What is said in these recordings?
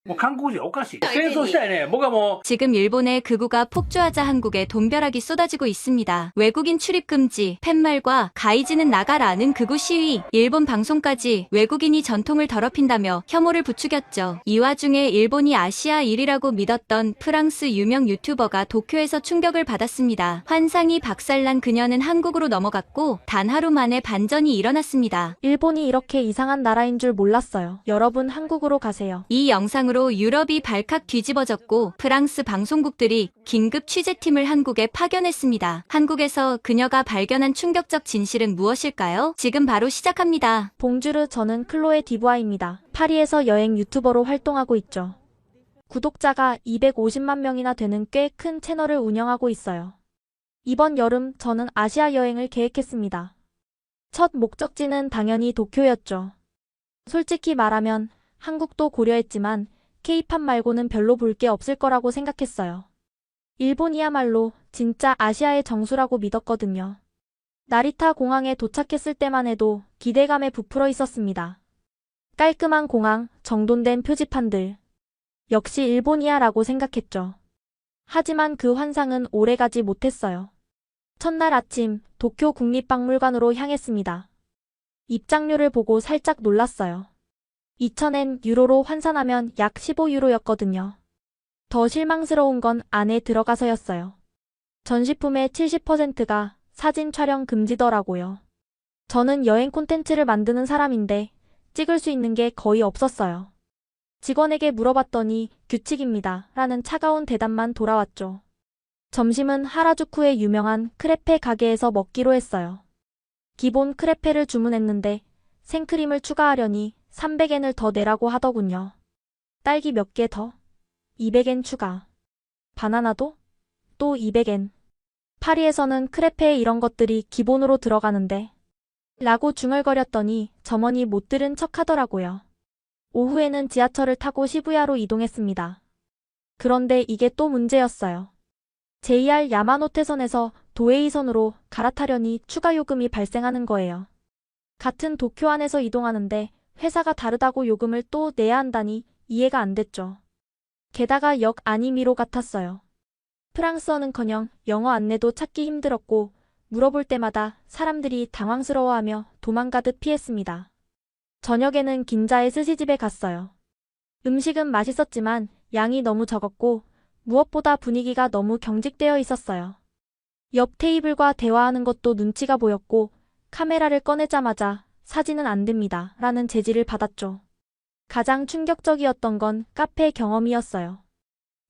もう韓国人おかしい。戦争したいね。僕はもう 지금 일본의 극우가 폭주하자 한국에 돈벼락이 쏟아지고 있습니다. 외국인 출입 금지, 팻말과 가이즈는 나가라는 극우 시위, 일본 방송까지 외국인이 전통을 더럽힌다며 혐오를 부추겼죠. 이 와중에 일본이 아시아 1위라고 믿었던 프랑스 유명 유튜버가 도쿄에서 충격을 받았습니다. 환상이 박살난 그녀는 한국으로 넘어갔고 단 하루 만에 반전이 일어났습니다. 일본이 이렇게 이상한 나라인 줄 몰랐어요. 여러분 한국으로 가세요. 이 영상으로 유럽이 발칵 뒤집어졌고 프랑스 방송국들이 긴급 취재팀을 한국에 파견했습니다. 한국에서 그녀가 발견한 충격적 진실은 무엇일까요? 지금 바로 시작합니다. 봉주르, 저는 클로에 디부아입니다. 파리에서 여행 유튜버로 활동하고 있죠. 구독자가 250만 명이나 되는 꽤 큰 채널을 운영하고 있어요. 이번 여름 저는 아시아 여행을 계획했습니다. 첫 목적지는 당연히 도쿄였죠. 솔직히 말하면 한국도 고려했지만 K-팝 말고는 별로 볼 게 없을 거라고 생각했어요. 일본이야말로 진짜 아시아의 정수라고 믿었거든요. 나리타 공항에 도착했을 때만 해도 기대감에 부풀어 있었습니다. 깔끔한 공항, 정돈된 표지판들. 역시 일본이야라고 생각했죠. 하지만 그 환상은 오래가지 못했어요. 첫날 아침 도쿄 국립박물관으로 향했습니다. 입장료를 보고 살짝 놀랐어요. 2,000엔 유로로 환산하면 약 15유로였거든요. 더 실망스러운 건 안에 들어가서였어요. 전시품의 70%가 사진 촬영 금지더라고요. 저는 여행 콘텐츠를 만드는 사람인데 찍을 수 있는 게 거의 없었어요. 직원에게 물어봤더니 규칙입니다. 라는 차가운 대답만 돌아왔죠. 점심은 하라주쿠의 유명한 크레페 가게에서 먹기로 했어요. 기본 크레페를 주문했는데 생크림을 추가하려니 300엔을 더 내라고 하더군요. 딸기 몇 개 더? 200엔 추가. 바나나도? 또 200엔. 파리에서는 크레페에 이런 것들이 기본으로 들어가는데 라고 중얼거렸더니 점원이 못 들은 척 하더라고요. 오후에는 지하철을 타고 시부야로 이동했습니다. 그런데 이게 또 문제였어요. JR 야마노테선에서 도에이선으로 갈아타려니 추가 요금이 발생하는 거예요. 같은 도쿄 안에서 이동하는데 회사가 다르다고 요금을 또 내야 한다니 이해가 안 됐죠. 게다가 역 안이 미로 같았어요. 프랑스어는커녕 영어 안내도 찾기 힘들었고 물어볼 때마다 사람들이 당황스러워하며 도망가듯 피했습니다. 저녁에는 긴자의 스시집에 갔어요. 음식은 맛있었지만 양이 너무 적었고 무엇보다 분위기가 너무 경직되어 있었어요. 옆 테이블과 대화하는 것도 눈치가 보였고 카메라를 꺼내자마자 사진은 안 됩니다. 라는 제지를 받았죠. 가장 충격적이었던 건 카페 경험이었어요.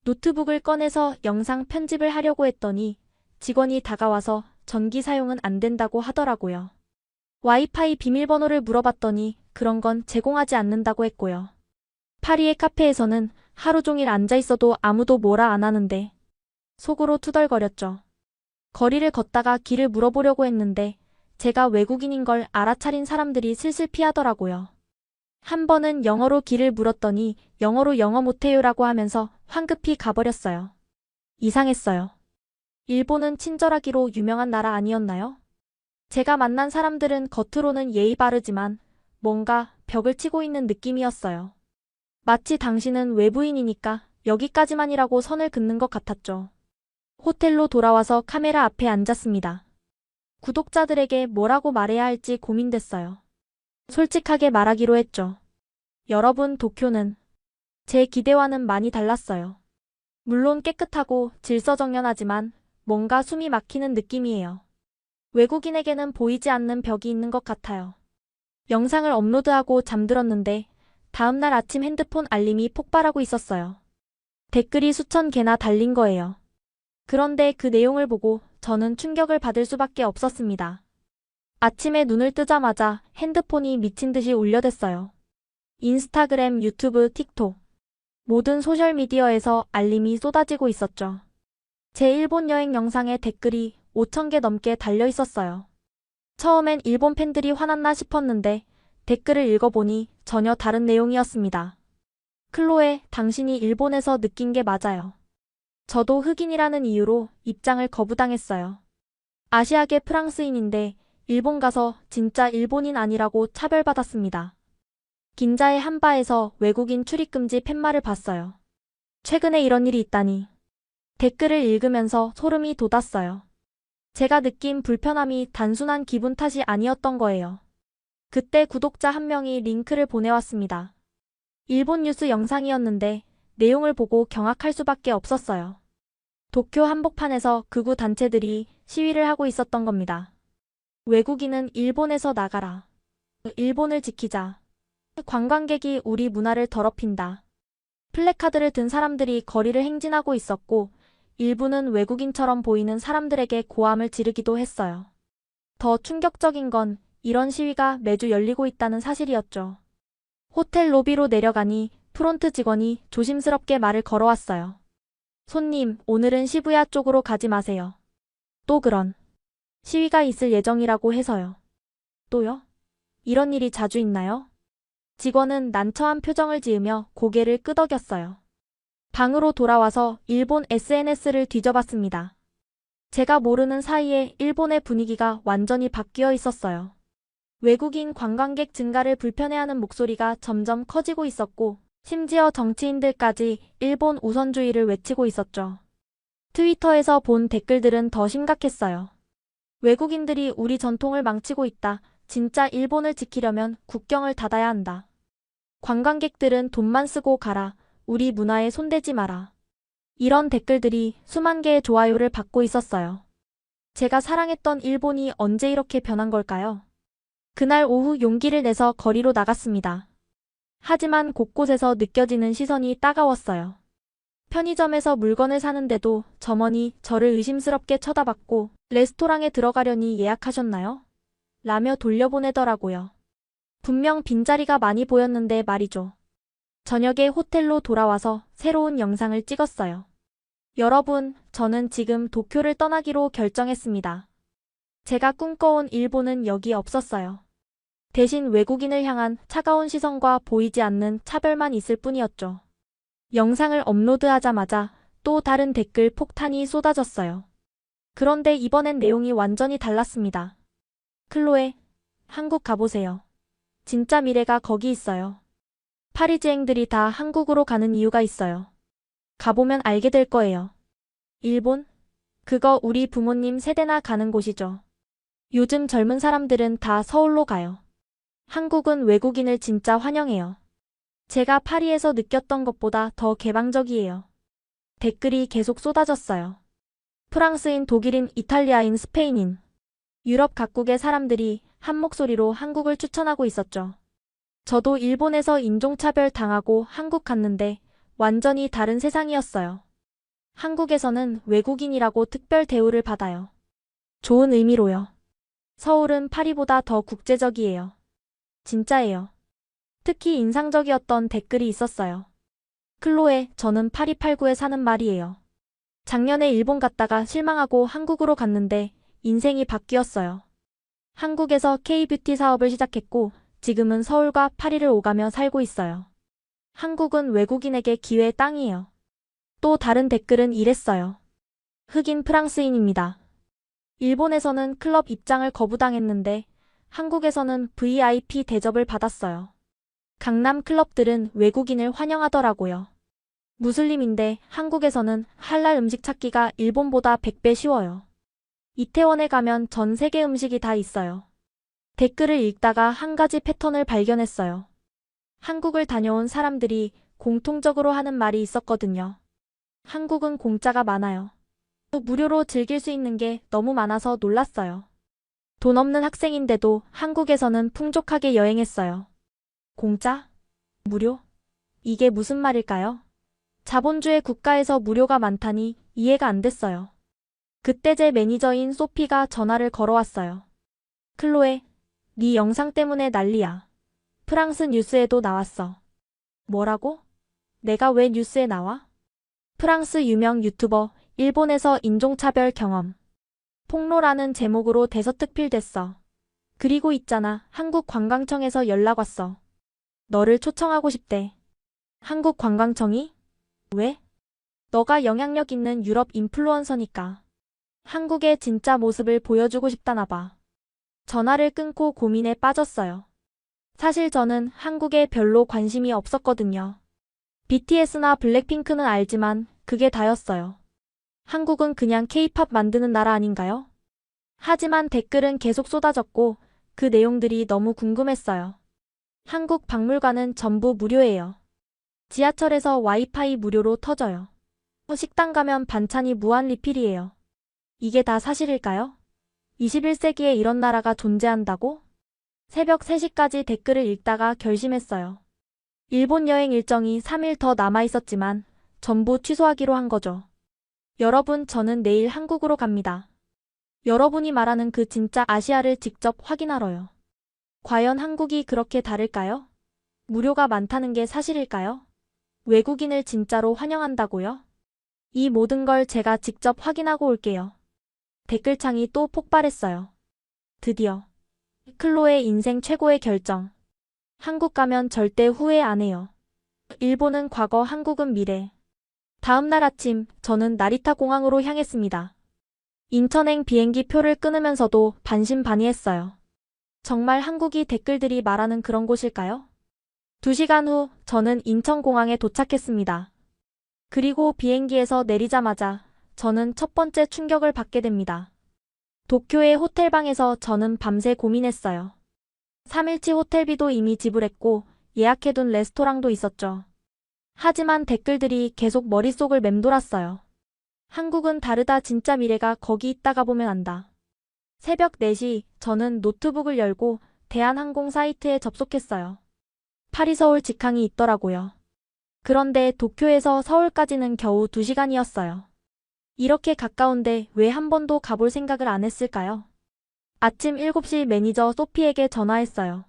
노트북을 꺼내서 영상 편집을 하려고 했더니 직원이 다가와서 전기 사용은 안 된다고 하더라고요. 와이파이 비밀번호를 물어봤더니 그런 건 제공하지 않는다고 했고요. 파리의 카페에서는 하루 종일 앉아 있어도 아무도 뭐라 안 하는데 속으로 투덜거렸죠. 거리를 걷다가 길을 물어보려고 했는데 제가 외국인인 걸 알아차린 사람들이 슬슬 피하더라고요. 한 번은 영어로 길을 물었더니 영어로 영어 못해요라고 하면서 황급히 가버렸어요. 이상했어요. 일본은 친절하기로 유명한 나라 아니었나요? 제가 만난 사람들은 겉으로는 예의 바르지만 뭔가 벽을 치고 있는 느낌이었어요. 마치 당신은 외부인이니까 여기까지만이라고 선을 긋는 것 같았죠. 호텔로 돌아와서 카메라 앞에 앉았습니다. 구독자들에게 뭐라고 말해야 할지 고민됐어요. 솔직하게 말하기로 했죠. 여러분, 도쿄는 제 기대와는 많이 달랐어요. 물론 깨끗하고 질서정연하지만 뭔가 숨이 막히는 느낌이에요. 외국인에게는 보이지 않는 벽이 있는 것 같아요. 영상을 업로드하고 잠들었는데 다음날 아침 핸드폰 알림이 폭발하고 있었어요. 댓글이 수천 개나 달린 거예요. 그런데 그 내용을 보고 저는 충격을 받을 수밖에 없었습니다. 아침에 눈을 뜨자마자 핸드폰이 미친 듯이 울려댔어요. 인스타그램, 유튜브, 틱톡 모든 소셜미디어에서 알림이 쏟아지고 있었죠. 제 일본 여행 영상에 댓글이 5,000개 넘게 달려 있었어요. 처음엔 일본 팬들이 화났나 싶었는데 댓글을 읽어보니 전혀 다른 내용이었습니다. 클로에, 당신이 일본에서 느낀 게 맞아요. 저도 흑인이라는 이유로 입장을 거부당했어요. 아시아계 프랑스인인데 일본 가서 진짜 일본인 아니라고 차별받았습니다. 긴자의 한 바에서 외국인 출입금지 팻말을 봤어요. 최근에 이런 일이 있다니. 댓글을 읽으면서 소름이 돋았어요. 제가 느낀 불편함이 단순한 기분 탓이 아니었던 거예요. 그때 구독자 한 명이 링크를 보내왔습니다. 일본 뉴스 영상이었는데 내용을 보고 경악할 수밖에 없었어요. 도쿄 한복판에서 극우 단체들이 시위를 하고 있었던 겁니다. 외국인은 일본에서 나가라. 일본을 지키자. 관광객이 우리 문화를 더럽힌다. 플래카드를 든 사람들이 거리를 행진하고 있었고 일부는 외국인처럼 보이는 사람들에게 고함을 지르기도 했어요. 더 충격적인 건 이런 시위가 매주 열리고 있다는 사실이었죠. 호텔 로비로 내려가니 프론트 직원이 조심스럽게 말을 걸어왔어요. 손님, 오늘은 시부야 쪽으로 가지 마세요. 또 그런 시위가 있을 예정이라고 해서요. 또요? 이런 일이 자주 있나요? 직원은 난처한 표정을 지으며 고개를 끄덕였어요. 방으로 돌아와서 일본 SNS를 뒤져봤습니다. 제가 모르는 사이에 일본의 분위기가 완전히 바뀌어 있었어요. 외국인 관광객 증가를 불편해하는 목소리가 점점 커지고 있었고 심지어 정치인들까지 일본 우선주의를 외치고 있었죠. 트위터에서 본 댓글들은 더 심각했어요. 외국인들이 우리 전통을 망치고 있다. 진짜 일본을 지키려면 국경을 닫아야 한다. 관광객들은 돈만 쓰고 가라. 우리 문화에 손대지 마라. 이런 댓글들이 수만 개의 좋아요를 받고 있었어요. 제가 사랑했던 일본이 언제 이렇게 변한 걸까요? 그날 오후 용기를 내서 거리로 나갔습니다. 하지만 곳곳에서 느껴지는 시선이 따가웠어요. 편의점에서 물건을 사는데도 점원이 저를 의심스럽게 쳐다봤고 레스토랑에 들어가려니 예약하셨나요? 라며 돌려보내더라고요. 분명 빈자리가 많이 보였는데 말이죠. 저녁에 호텔로 돌아와서 새로운 영상을 찍었어요. 여러분, 저는 지금 도쿄를 떠나기로 결정했습니다. 제가 꿈꿔온 일본은 여기 없었어요. 대신 외국인을 향한 차가운 시선과 보이지 않는 차별만 있을 뿐이었죠. 영상을 업로드하자마자 또 다른 댓글 폭탄이 쏟아졌어요. 그런데 이번엔 내용이 완전히 달랐습니다. 클로에, 한국 가보세요. 진짜 미래가 거기 있어요. 파리지앵들이 다 한국으로 가는 이유가 있어요. 가보면 알게 될 거예요. 일본? 그거 우리 부모님 세대나 가는 곳이죠. 요즘 젊은 사람들은 다 서울로 가요. 한국은 외국인을 진짜 환영해요. 제가 파리에서 느꼈던 것보다 더 개방적이에요. 댓글이 계속 쏟아졌어요. 프랑스인, 독일인, 이탈리아인, 스페인인. 유럽 각국의 사람들이 한 목소리로 한국을 추천하고 있었죠. 저도 일본에서 인종차별 당하고 한국 갔는데 완전히 다른 세상이었어요. 한국에서는 외국인이라고 특별 대우를 받아요. 좋은 의미로요. 서울은 파리보다 더 국제적이에요. 진짜예요. 특히 인상적이었던 댓글이 있었어요. 클로에, 저는 파리 8구에 사는 말이에요. 작년에 일본 갔다가 실망하고 한국으로 갔는데 인생이 바뀌었어요. 한국에서 K-뷰티 사업을 시작했고 지금은 서울과 파리를 오가며 살고 있어요. 한국은 외국인에게 기회의 땅이에요. 또 다른 댓글은 이랬어요. 흑인 프랑스인입니다. 일본에서는 클럽 입장을 거부당했는데 한국에서는 VIP 대접을 받았어요. 강남 클럽들은 외국인을 환영하더라고요. 무슬림인데 한국에서는 할랄 음식 찾기가 일본보다 100배 쉬워요. 이태원에 가면 전 세계 음식이 다 있어요. 댓글을 읽다가 한 가지 패턴을 발견했어요. 한국을 다녀온 사람들이 공통적으로 하는 말이 있었거든요. 한국은 공짜가 많아요. 또 무료로 즐길 수 있는 게 너무 많아서 놀랐어요. 돈 없는 학생인데도 한국에서는 풍족하게 여행했어요. 공짜? 무료? 이게 무슨 말일까요? 자본주의 국가에서 무료가 많다니 이해가 안 됐어요. 그때 제 매니저인 소피가 전화를 걸어왔어요. 클로에, 네 영상 때문에 난리야. 프랑스 뉴스에도 나왔어. 뭐라고? 내가 왜 뉴스에 나와? 프랑스 유명 유튜버, 일본에서 인종차별 경험. 폭로라는 제목으로 대서특필됐어. 그리고 있잖아, 한국관광청에서 연락 왔어. 너를 초청하고 싶대. 한국관광청이? 왜? 너가 영향력 있는 유럽 인플루언서니까. 한국의 진짜 모습을 보여주고 싶다나 봐. 전화를 끊고 고민에 빠졌어요. 사실 저는 한국에 별로 관심이 없었거든요. BTS나 블랙핑크는 알지만 그게 다였어요. 한국은 그냥 K-팝 만드는 나라 아닌가요? 하지만 댓글은 계속 쏟아졌고 그 내용들이 너무 궁금했어요. 한국 박물관은 전부 무료예요. 지하철에서 와이파이 무료로 터져요. 식당 가면 반찬이 무한 리필이에요. 이게 다 사실일까요? 21세기에 이런 나라가 존재한다고? 새벽 3시까지 댓글을 읽다가 결심했어요. 일본 여행 일정이 3일 더 남아 있었지만 전부 취소하기로 한 거죠. 여러분, 저는 내일 한국으로 갑니다. 여러분이 말하는 그 진짜 아시아를 직접 확인하러요. 과연 한국이 그렇게 다를까요? 무료가 많다는 게 사실일까요? 외국인을 진짜로 환영한다고요? 이 모든 걸 제가 직접 확인하고 올게요. 댓글창이 또 폭발했어요. 드디어 클로의 인생 최고의 결정. 한국 가면 절대 후회 안 해요. 일본은 과거, 한국은 미래. 다음 날 아침 저는 나리타 공항으로 향했습니다. 인천행 비행기 표를 끊으면서도 반신반의했어요. 정말 한국이 댓글들이 말하는 그런 곳일까요? 2시간 후 저는 인천공항에 도착했습니다. 그리고 비행기에서 내리자마자 저는 첫 번째 충격을 받게 됩니다. 도쿄의 호텔방에서 저는 밤새 고민했어요. 3일치 호텔비도 이미 지불했고 예약해둔 레스토랑도 있었죠. 하지만 댓글들이 계속 머릿속을 맴돌았어요. 한국은 다르다, 진짜 미래가 거기 있다가 보면 안다. 새벽 4시 저는 노트북을 열고 대한항공 사이트에 접속했어요. 파리 서울 직항이 있더라고요. 그런데 도쿄에서 서울까지는 겨우 2시간이었어요. 이렇게 가까운데 왜 한 번도 가볼 생각을 안 했을까요? 아침 7시 매니저 소피에게 전화했어요.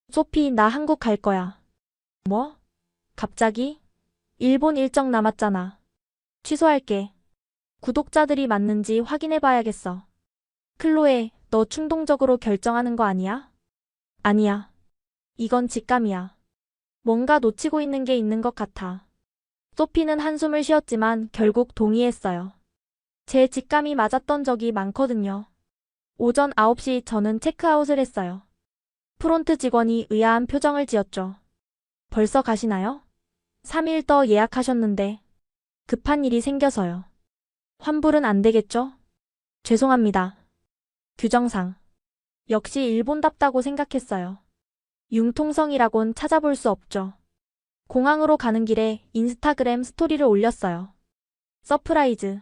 소피, 나 한국 갈 거야. 뭐? 갑자기? 일본 일정 남았잖아. 취소할게. 구독자들이 맞는지 확인해봐야겠어. 클로에, 너 충동적으로 결정하는 거 아니야? 아니야. 이건 직감이야. 뭔가 놓치고 있는 게 있는 것 같아. 소피는 한숨을 쉬었지만 결국 동의했어요. 제 직감이 맞았던 적이 많거든요. 오전 9시 저는 체크아웃을 했어요. 프론트 직원이 의아한 표정을 지었죠. 벌써 가시나요? 3일 더 예약하셨는데. 급한 일이 생겨서요. 환불은 안 되겠죠? 죄송합니다. 규정상. 역시 일본답다고 생각했어요. 융통성이라곤 찾아볼 수 없죠. 공항으로 가는 길에 인스타그램 스토리를 올렸어요. 서프라이즈.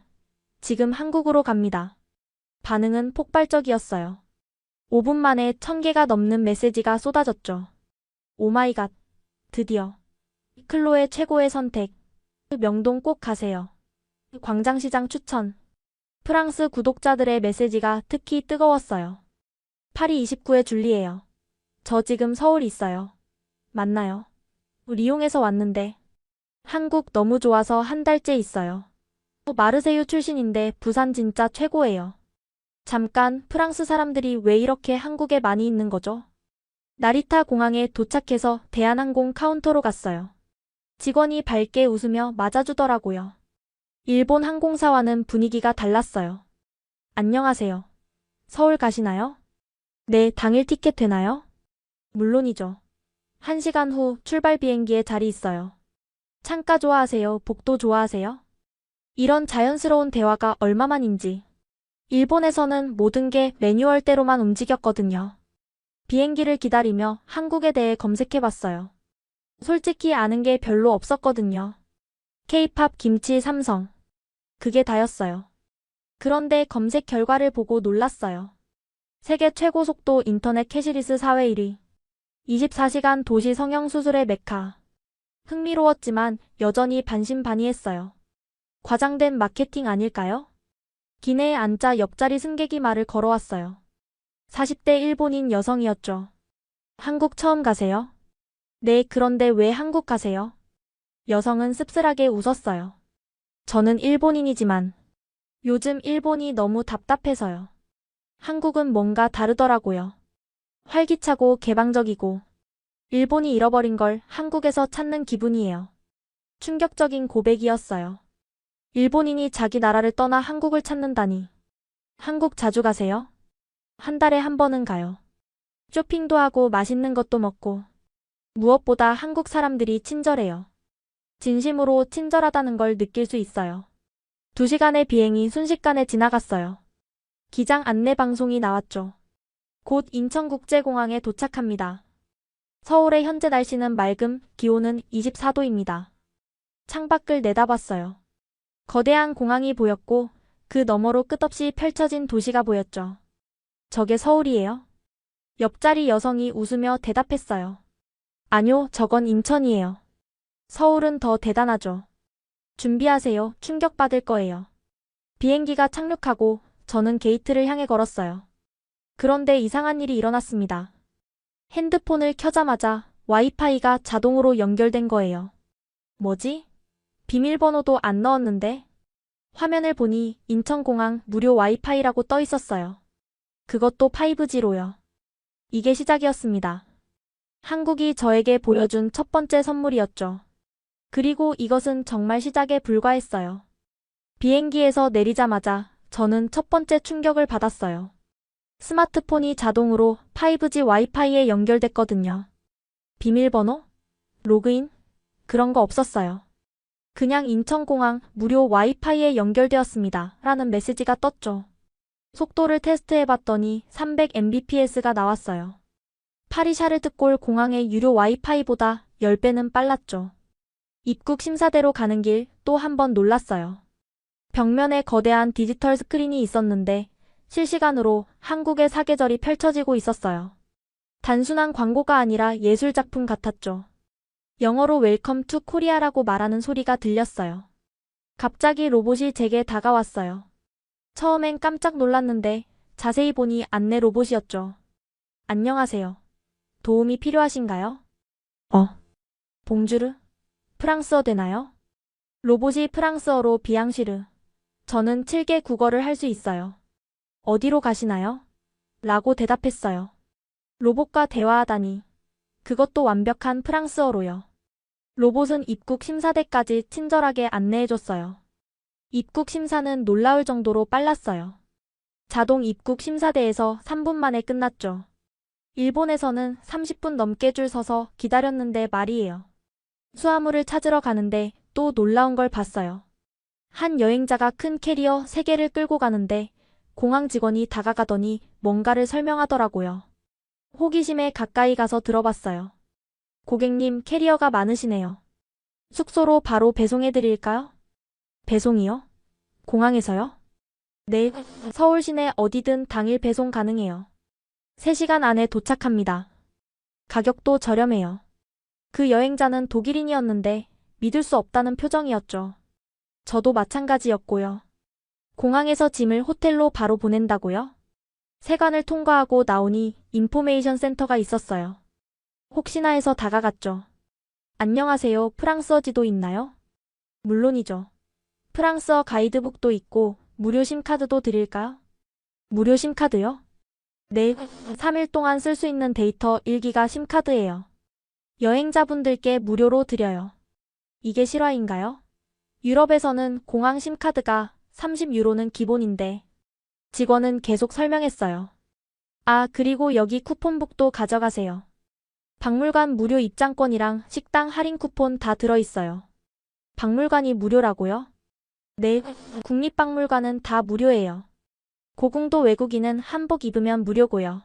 지금 한국으로 갑니다. 반응은 폭발적이었어요. 5분 만에 1000개가 넘는 메시지가 쏟아졌죠. 오마이갓. 드디어. 클로의 최고의 선택. 명동 꼭 가세요. 광장시장 추천. 프랑스 구독자들의 메시지가 특히 뜨거웠어요. 파리 29의 줄리예요. 저 지금 서울 있어요. 맞나요? 리옹에서 왔는데. 한국 너무 좋아서 한 달째 있어요. 마르세유 출신인데 부산 진짜 최고예요. 잠깐, 프랑스 사람들이 왜 이렇게 한국에 많이 있는 거죠? 나리타 공항에 도착해서 대한항공 카운터로 갔어요. 직원이 밝게 웃으며 맞아주더라고요. 일본 항공사와는 분위기가 달랐어요. 안녕하세요. 서울 가시나요? 네, 당일 티켓 되나요? 물론이죠. 1시간 후 출발 비행기에 자리 있어요. 창가 좋아하세요? 복도 좋아하세요? 이런 자연스러운 대화가 얼마만인지. 일본에서는 모든 게 매뉴얼대로만 움직였거든요. 비행기를 기다리며 한국에 대해 검색해봤어요. 솔직히 아는 게 별로 없었거든요. K-팝, 김치, 삼성. 그게 다였어요. 그런데 검색 결과를 보고 놀랐어요. 세계 최고 속도 인터넷 캐시리스 사회 1위. 24시간 도시 성형수술의 메카. 흥미로웠지만 여전히 반신반의했어요. 과장된 마케팅 아닐까요? 기내에 앉자 옆자리 승객이 말을 걸어왔어요. 40대 일본인 여성이었죠. 한국 처음 가세요? 네, 그런데 왜 한국 가세요? 여성은 씁쓸하게 웃었어요. 저는 일본인이지만 요즘 일본이 너무 답답해서요. 한국은 뭔가 다르더라고요. 활기차고 개방적이고 일본이 잃어버린 걸 한국에서 찾는 기분이에요. 충격적인 고백이었어요. 일본인이 자기 나라를 떠나 한국을 찾는다니. 한국 자주 가세요? 한 달에 한 번은 가요. 쇼핑도 하고 맛있는 것도 먹고. 무엇보다 한국 사람들이 친절해요. 진심으로 친절하다는 걸 느낄 수 있어요. 2시간의 비행이 순식간에 지나갔어요. 기장 안내 방송이 나왔죠. 곧 인천국제공항에 도착합니다. 서울의 현재 날씨는 맑음, 기온은 24도입니다. 창밖을 내다봤어요. 거대한 공항이 보였고 그 너머로 끝없이 펼쳐진 도시가 보였죠. 저게 서울이에요? 옆자리 여성이 웃으며 대답했어요. 아뇨, 저건 인천이에요. 서울은 더 대단하죠. 준비하세요. 충격받을 거예요. 비행기가 착륙하고 저는 게이트를 향해 걸었어요. 그런데 이상한 일이 일어났습니다. 핸드폰을 켜자마자 와이파이가 자동으로 연결된 거예요. 뭐지? 비밀번호도 안 넣었는데? 화면을 보니 인천공항 무료 와이파이라고 떠 있었어요. 그것도 5G로요. 이게 시작이었습니다. 한국이 저에게 보여준 첫 번째 선물이었죠. 그리고 이것은 정말 시작에 불과했어요. 비행기에서 내리자마자 저는 첫 번째 충격을 받았어요. 스마트폰이 자동으로 5G 와이파이에 연결됐거든요. 비밀번호? 로그인? 그런 거 없었어요. 그냥 인천공항 무료 와이파이에 연결되었습니다. 라는 메시지가 떴죠. 속도를 테스트해봤더니 300mbps가 나왔어요. 파리 샤르드골 공항의 유료 와이파이보다 10배는 빨랐죠. 입국 심사대로 가는 길 또 한 번 놀랐어요. 벽면에 거대한 디지털 스크린이 있었는데 실시간으로 한국의 사계절이 펼쳐지고 있었어요. 단순한 광고가 아니라 예술작품 같았죠. 영어로 웰컴 투 코리아라고 말하는 소리가 들렸어요. 갑자기 로봇이 제게 다가왔어요. 처음엔 깜짝 놀랐는데 자세히 보니 안내 로봇이었죠. 안녕하세요. 도움이 필요하신가요? 봉주르? 프랑스어 되나요? 로봇이 프랑스어로 비앙시르. 저는 7개 국어를 할 수 있어요. 어디로 가시나요? 라고 대답했어요. 로봇과 대화하다니. 그것도 완벽한 프랑스어로요. 로봇은 입국 심사대까지 친절하게 안내해줬어요. 입국 심사는 놀라울 정도로 빨랐어요. 자동 입국 심사대에서 3분 만에 끝났죠. 일본에서는 30분 넘게 줄 서서 기다렸는데 말이에요. 수화물을 찾으러 가는데 또 놀라운 걸 봤어요. 한 여행자가 큰 캐리어 3개를 끌고 가는데 공항 직원이 다가가더니 뭔가를 설명하더라고요. 호기심에 가까이 가서 들어봤어요. 고객님, 캐리어가 많으시네요. 숙소로 바로 배송해드릴까요? 배송이요? 공항에서요? 네, 서울 시내 어디든 당일 배송 가능해요. 3시간 안에 도착합니다. 가격도 저렴해요. 그 여행자는 독일인이었는데 믿을 수 없다는 표정이었죠. 저도 마찬가지였고요. 공항에서 짐을 호텔로 바로 보낸다고요? 세관을 통과하고 나오니 인포메이션 센터가 있었어요. 혹시나 해서 다가갔죠. 안녕하세요. 프랑스어 지도 있나요? 물론이죠. 프랑스어 가이드북도 있고 무료 심카드도 드릴까요? 무료 심카드요? 네, 3일 동안 쓸 수 있는 데이터 1기가 심카드예요. 여행자분들께 무료로 드려요. 이게 실화인가요? 유럽에서는 공항 심카드가 30유로는 기본인데 직원은 계속 설명했어요. 아, 그리고 여기 쿠폰북도 가져가세요. 박물관 무료 입장권이랑 식당 할인 쿠폰 다 들어있어요. 박물관이 무료라고요? 네, 국립박물관은 다 무료예요. 고궁도 외국인은 한복 입으면 무료고요.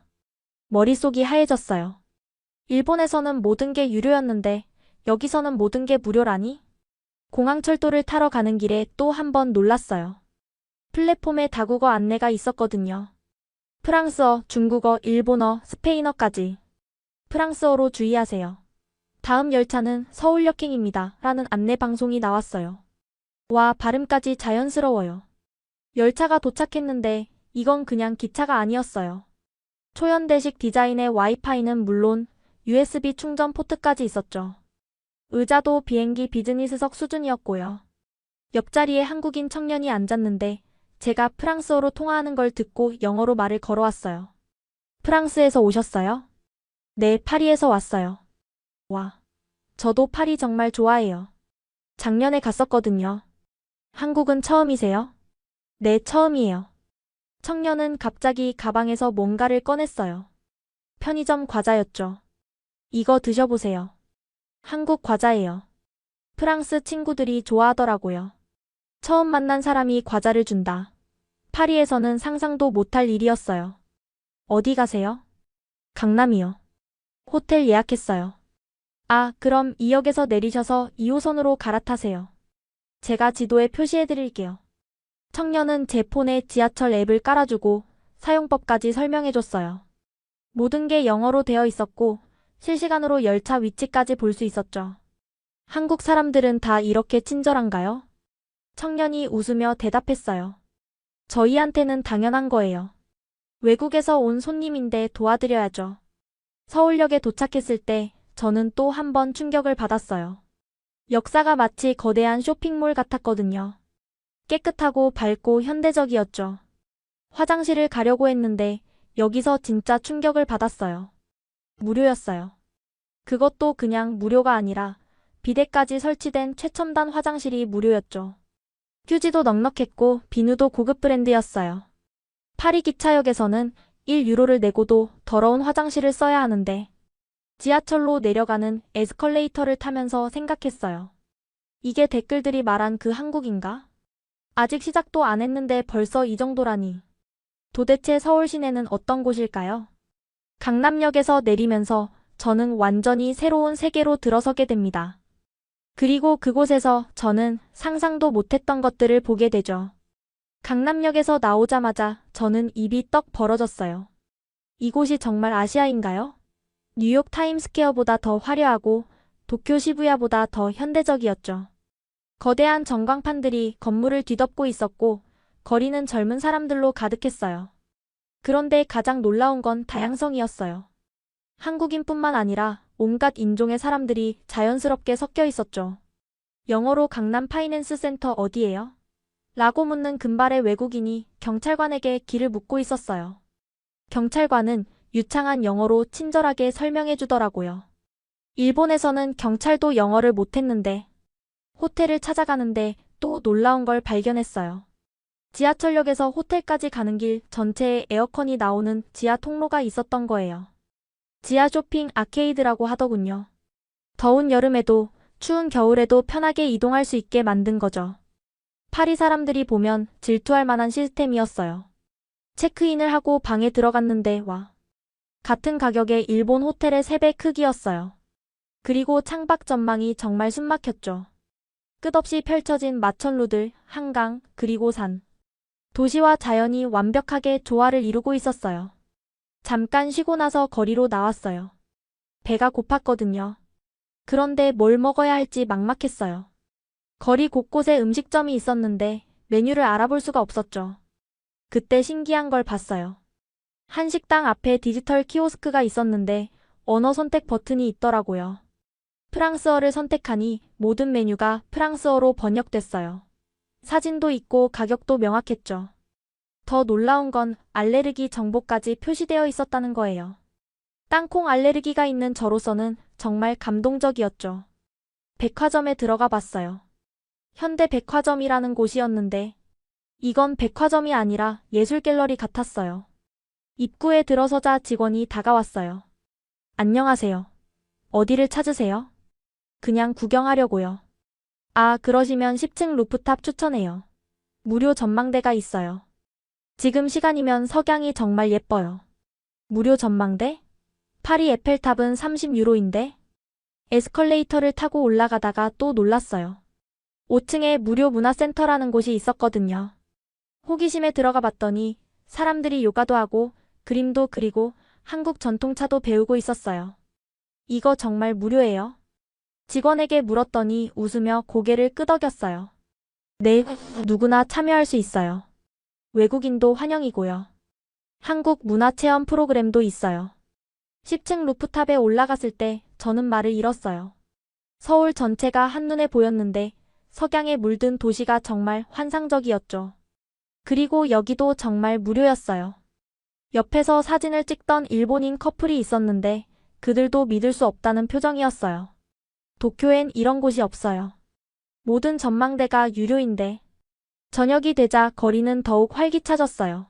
머릿속이 하얘졌어요. 일본에서는 모든 게 유료였는데 여기서는 모든 게 무료라니? 공항철도를 타러 가는 길에 또 한 번 놀랐어요. 플랫폼에 다국어 안내가 있었거든요. 프랑스어, 중국어, 일본어, 스페인어까지. 프랑스어로 주의하세요. 다음 열차는 서울역행입니다. 라는 안내 방송이 나왔어요. 와, 발음까지 자연스러워요. 열차가 도착했는데 이건 그냥 기차가 아니었어요. 초연대식 디자인의 와이파이는 물론 USB 충전 포트까지 있었죠. 의자도 비행기 비즈니스석 수준이었고요. 옆자리에 한국인 청년이 앉았는데 제가 프랑스어로 통화하는 걸 듣고 영어로 말을 걸어왔어요. 프랑스에서 오셨어요? 네, 파리에서 왔어요. 와, 저도 파리 정말 좋아해요. 작년에 갔었거든요. 한국은 처음이세요? 네, 처음이에요. 청년은 갑자기 가방에서 뭔가를 꺼냈어요. 편의점 과자였죠. 이거 드셔보세요. 한국 과자예요. 프랑스 친구들이 좋아하더라고요. 처음 만난 사람이 과자를 준다. 파리에서는 상상도 못할 일이었어요. 어디 가세요? 강남이요. 호텔 예약했어요. 아, 그럼 2역에서 내리셔서 2호선으로 갈아타세요. 제가 지도에 표시해드릴게요. 청년은 제 폰에 지하철 앱을 깔아주고 사용법까지 설명해줬어요. 모든 게 영어로 되어 있었고 실시간으로 열차 위치까지 볼 수 있었죠. 한국 사람들은 다 이렇게 친절한가요? 청년이 웃으며 대답했어요. 저희한테는 당연한 거예요. 외국에서 온 손님인데 도와드려야죠. 서울역에 도착했을 때 저는 또 한 번 충격을 받았어요. 역사가 마치 거대한 쇼핑몰 같았거든요. 깨끗하고 밝고 현대적이었죠. 화장실을 가려고 했는데 여기서 진짜 충격을 받았어요. 무료였어요. 그것도 그냥 무료가 아니라 비데까지 설치된 최첨단 화장실이 무료였죠. 휴지도 넉넉했고 비누도 고급 브랜드였어요. 파리 기차역에서는 1유로를 내고도 더러운 화장실을 써야 하는데 지하철로 내려가는 에스컬레이터를 타면서 생각했어요. 이게 댓글들이 말한 그 한국인가? 아직 시작도 안 했는데 벌써 이 정도라니. 도대체 서울 시내는 어떤 곳일까요? 강남역에서 내리면서 저는 완전히 새로운 세계로 들어서게 됩니다. 그리고 그곳에서 저는 상상도 못했던 것들을 보게 되죠. 강남역에서 나오자마자 저는 입이 떡 벌어졌어요. 이곳이 정말 아시아인가요? 뉴욕 타임스퀘어보다 더 화려하고 도쿄 시부야보다 더 현대적이었죠. 거대한 전광판들이 건물을 뒤덮고 있었고 거리는 젊은 사람들로 가득했어요. 그런데 가장 놀라운 건 다양성이었어요. 한국인뿐만 아니라 온갖 인종의 사람들이 자연스럽게 섞여 있었죠. 영어로 강남 파이낸스 센터 어디예요? 라고 묻는 금발의 외국인이 경찰관에게 길을 묻고 있었어요. 경찰관은 유창한 영어로 친절하게 설명해 주더라고요. 일본에서는 경찰도 영어를 못했는데 호텔을 찾아가는데 또 놀라운 걸 발견했어요. 지하철역에서 호텔까지 가는 길 전체에 에어컨이 나오는 지하 통로가 있었던 거예요. 지하 쇼핑 아케이드라고 하더군요. 더운 여름에도 추운 겨울에도 편하게 이동할 수 있게 만든 거죠. 파리 사람들이 보면 질투할 만한 시스템이었어요. 체크인을 하고 방에 들어갔는데 와. 같은 가격에 일본 호텔의 3배 크기였어요. 그리고 창밖 전망이 정말 숨막혔죠. 끝없이 펼쳐진 마천루들, 한강, 그리고 산. 도시와 자연이 완벽하게 조화를 이루고 있었어요. 잠깐 쉬고 나서 거리로 나왔어요. 배가 고팠거든요. 그런데 뭘 먹어야 할지 막막했어요. 거리 곳곳에 음식점이 있었는데 메뉴를 알아볼 수가 없었죠. 그때 신기한 걸 봤어요. 한 식당 앞에 디지털 키오스크가 있었는데 언어 선택 버튼이 있더라고요. 프랑스어를 선택하니 모든 메뉴가 프랑스어로 번역됐어요. 사진도 있고 가격도 명확했죠. 더 놀라운 건 알레르기 정보까지 표시되어 있었다는 거예요. 땅콩 알레르기가 있는 저로서는 정말 감동적이었죠. 백화점에 들어가 봤어요. 현대 백화점이라는 곳이었는데 이건 백화점이 아니라 예술 갤러리 같았어요. 입구에 들어서자 직원이 다가왔어요. 안녕하세요. 어디를 찾으세요? 그냥 구경하려고요. 아, 그러시면 10층 루프탑 추천해요. 무료 전망대가 있어요. 지금 시간이면 석양이 정말 예뻐요. 무료 전망대? 파리 에펠탑은 30유로인데? 에스컬레이터를 타고 올라가다가 또 놀랐어요. 5층에 무료 문화센터라는 곳이 있었거든요. 호기심에 들어가 봤더니 사람들이 요가도 하고 그림도 그리고 한국 전통차도 배우고 있었어요. 이거 정말 무료예요? 직원에게 물었더니 웃으며 고개를 끄덕였어요. 네, 누구나 참여할 수 있어요. 외국인도 환영이고요. 한국 문화체험 프로그램도 있어요. 10층 루프탑에 올라갔을 때 저는 말을 잃었어요. 서울 전체가 한눈에 보였는데 석양에 물든 도시가 정말 환상적이었죠. 그리고 여기도 정말 무료였어요. 옆에서 사진을 찍던 일본인 커플이 있었는데 그들도 믿을 수 없다는 표정이었어요. 도쿄엔 이런 곳이 없어요. 모든 전망대가 유료인데 저녁이 되자 거리는 더욱 활기차졌어요.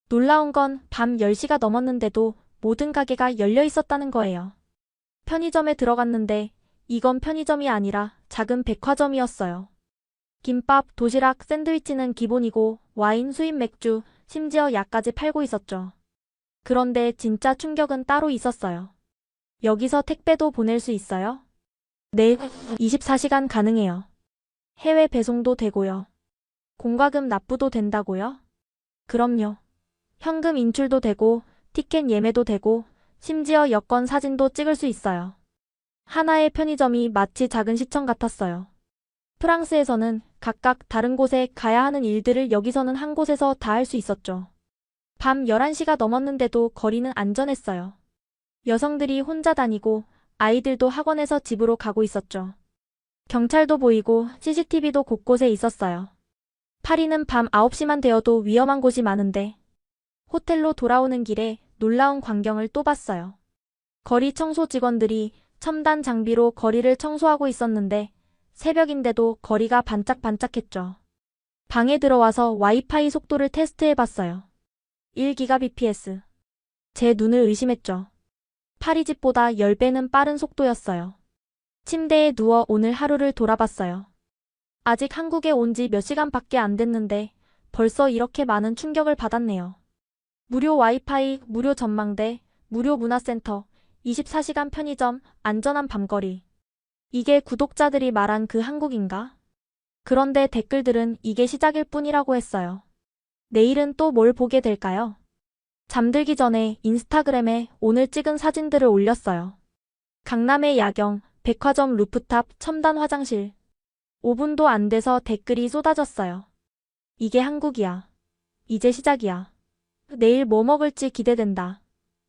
놀라운 건 밤 10시가 넘었는데도 모든 가게가 열려 있었다는 거예요. 편의점에 들어갔는데 이건 편의점이 아니라 작은 백화점이었어요. 김밥, 도시락, 샌드위치는 기본이고 와인, 수입 맥주, 심지어 약까지 팔고 있었죠. 그런데 진짜 충격은 따로 있었어요. 여기서 택배도 보낼 수 있어요? 네, 24시간 가능해요. 해외 배송도 되고요. 공과금 납부도 된다고요? 그럼요. 현금 인출도 되고, 티켓 예매도 되고, 심지어 여권 사진도 찍을 수 있어요. 하나의 편의점이 마치 작은 시청 같았어요. 프랑스에서는 각각 다른 곳에 가야 하는 일들을 여기서는 한 곳에서 다 할 수 있었죠. 밤 11시가 넘었는데도 거리는 안전했어요. 여성들이 혼자 다니고 아이들도 학원에서 집으로 가고 있었죠. 경찰도 보이고 CCTV도 곳곳에 있었어요. 파리는 밤 9시만 되어도 위험한 곳이 많은데 호텔로 돌아오는 길에 놀라운 광경을 또 봤어요. 거리 청소 직원들이 첨단 장비로 거리를 청소하고 있었는데 새벽인데도 거리가 반짝반짝했죠. 방에 들어와서 와이파이 속도를 테스트해봤어요. 1GBps. 제 눈을 의심했죠. 파리 집보다 10배는 빠른 속도였어요. 침대에 누워 오늘 하루를 돌아봤어요. 아직 한국에 온 지 몇 시간밖에 안 됐는데 벌써 이렇게 많은 충격을 받았네요. 무료 와이파이, 무료 전망대, 무료 문화센터, 24시간 편의점, 안전한 밤거리. 이게 구독자들이 말한 그 한국인가? 그런데 댓글들은 이게 시작일 뿐이라고 했어요. 내일은 또 뭘 보게 될까요? 잠들기 전에 인스타그램에 오늘 찍은 사진들을 올렸어요. 강남의 야경, 백화점 루프탑, 첨단 화장실. 5분도 안 돼서 댓글이 쏟아졌어요. 이게 한국이야. 이제 시작이야. 내일 뭐 먹을지 기대된다.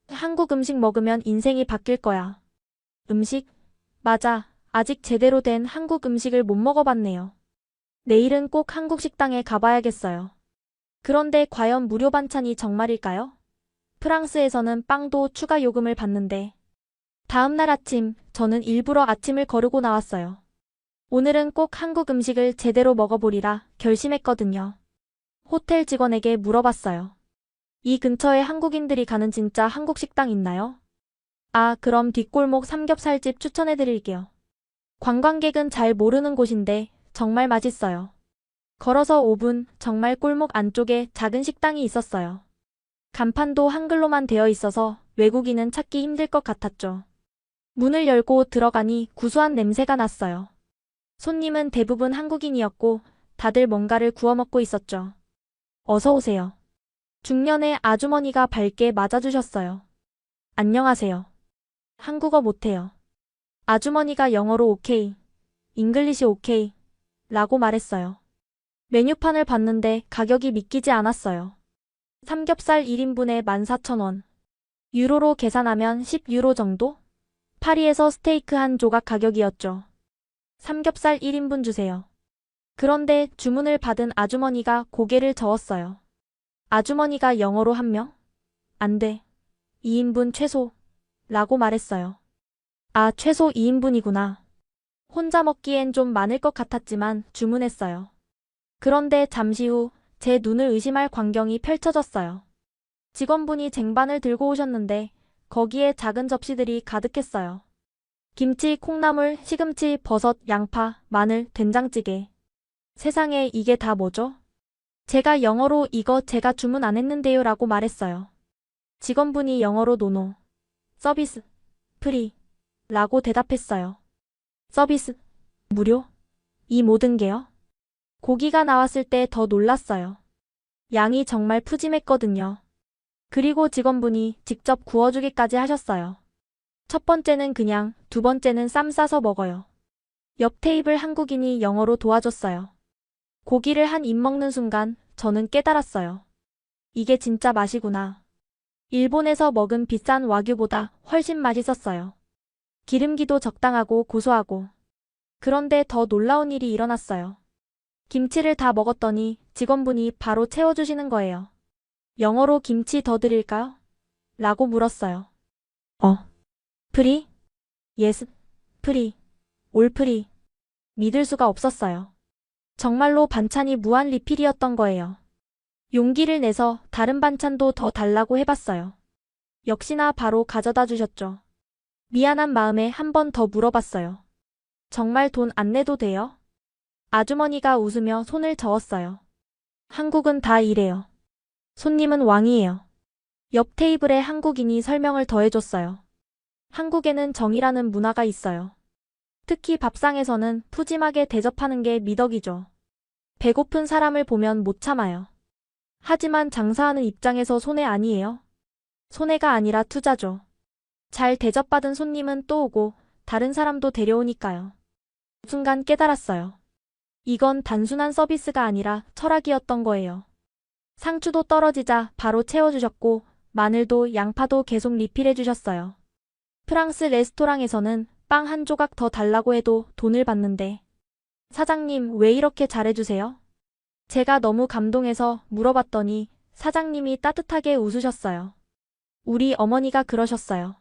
한국 음식 먹으면 인생이 바뀔 거야. 음식? 맞아. 아직 제대로 된 한국 음식을 못 먹어봤네요. 내일은 꼭 한국 식당에 가봐야겠어요. 그런데 과연 무료 반찬이 정말일까요? 프랑스에서는 빵도 추가 요금을 받는데. 다음날 아침, 저는 일부러 아침을 거르고 나왔어요. 오늘은 꼭 한국 음식을 제대로 먹어보리라 결심했거든요. 호텔 직원에게 물어봤어요. 이 근처에 한국인들이 가는 진짜 한국 식당 있나요? 아, 그럼 뒷골목 삼겹살집 추천해드릴게요. 관광객은 잘 모르는 곳인데 정말 맛있어요. 걸어서 5분, 정말 골목 안쪽에 작은 식당이 있었어요. 간판도 한글로만 되어 있어서 외국인은 찾기 힘들 것 같았죠. 문을 열고 들어가니 구수한 냄새가 났어요. 손님은 대부분 한국인이었고 다들 뭔가를 구워 먹고 있었죠. 어서 오세요. 중년의 아주머니가 밝게 맞아주셨어요. 안녕하세요. 한국어 못해요. 아주머니가 영어로 오케이, 잉글리시 오케이 라고 말했어요. 메뉴판을 봤는데 가격이 믿기지 않았어요. 삼겹살 1인분에 14,000원. 유로로 계산하면 10유로 정도? 파리에서 스테이크 한 조각 가격이었죠. 삼겹살 1인분 주세요. 그런데 주문을 받은 아주머니가 고개를 저었어요. 아주머니가 영어로 한 명? 안 돼. 2인분 최소. 라고 말했어요. 아, 최소 2인분이구나. 혼자 먹기엔 좀 많을 것 같았지만 주문했어요. 그런데 잠시 후 제 눈을 의심할 광경이 펼쳐졌어요. 직원분이 쟁반을 들고 오셨는데 거기에 작은 접시들이 가득했어요. 김치, 콩나물, 시금치, 버섯, 양파, 마늘, 된장찌개. 세상에 이게 다 뭐죠? 제가 영어로 이거 제가 주문 안 했는데요 라고 말했어요. 직원분이 영어로 노노. 서비스. 프리. 라고 대답했어요. 서비스. 무료? 이 모든 게요? 고기가 나왔을 때 더 놀랐어요. 양이 정말 푸짐했거든요. 그리고 직원분이 직접 구워주기까지 하셨어요. 첫 번째는 그냥, 두 번째는 쌈 싸서 먹어요. 옆 테이블 한국인이 영어로 도와줬어요. 고기를 한 입 먹는 순간 저는 깨달았어요. 이게 진짜 맛이구나. 일본에서 먹은 비싼 와규보다 훨씬 맛있었어요. 기름기도 적당하고 고소하고. 그런데 더 놀라운 일이 일어났어요. 김치를 다 먹었더니 직원분이 바로 채워주시는 거예요. 영어로 김치 더 드릴까요? 라고 물었어요. 프리? 예스, 프리. 올 프리. 믿을 수가 없었어요. 정말로 반찬이 무한 리필이었던 거예요. 용기를 내서 다른 반찬도 더 달라고 해봤어요. 역시나 바로 가져다 주셨죠. 미안한 마음에 한 번 더 물어봤어요. 정말 돈 안 내도 돼요? 아주머니가 웃으며 손을 저었어요. 한국은 다 이래요. 손님은 왕이에요. 옆 테이블에 한국인이 설명을 더해줬어요. 한국에는 정이라는 문화가 있어요. 특히 밥상에서는 푸짐하게 대접하는 게 미덕이죠. 배고픈 사람을 보면 못 참아요. 하지만 장사하는 입장에서 손해 아니에요? 손해가 아니라 투자죠. 잘 대접받은 손님은 또 오고 다른 사람도 데려오니까요. 순간 깨달았어요. 이건 단순한 서비스가 아니라 철학이었던 거예요. 상추도 떨어지자 바로 채워주셨고 마늘도 양파도 계속 리필해주셨어요. 프랑스 레스토랑에서는 빵 한 조각 더 달라고 해도 돈을 받는데 사장님 왜 이렇게 잘해주세요? 제가 너무 감동해서 물어봤더니 사장님이 따뜻하게 웃으셨어요. 우리 어머니가 그러셨어요.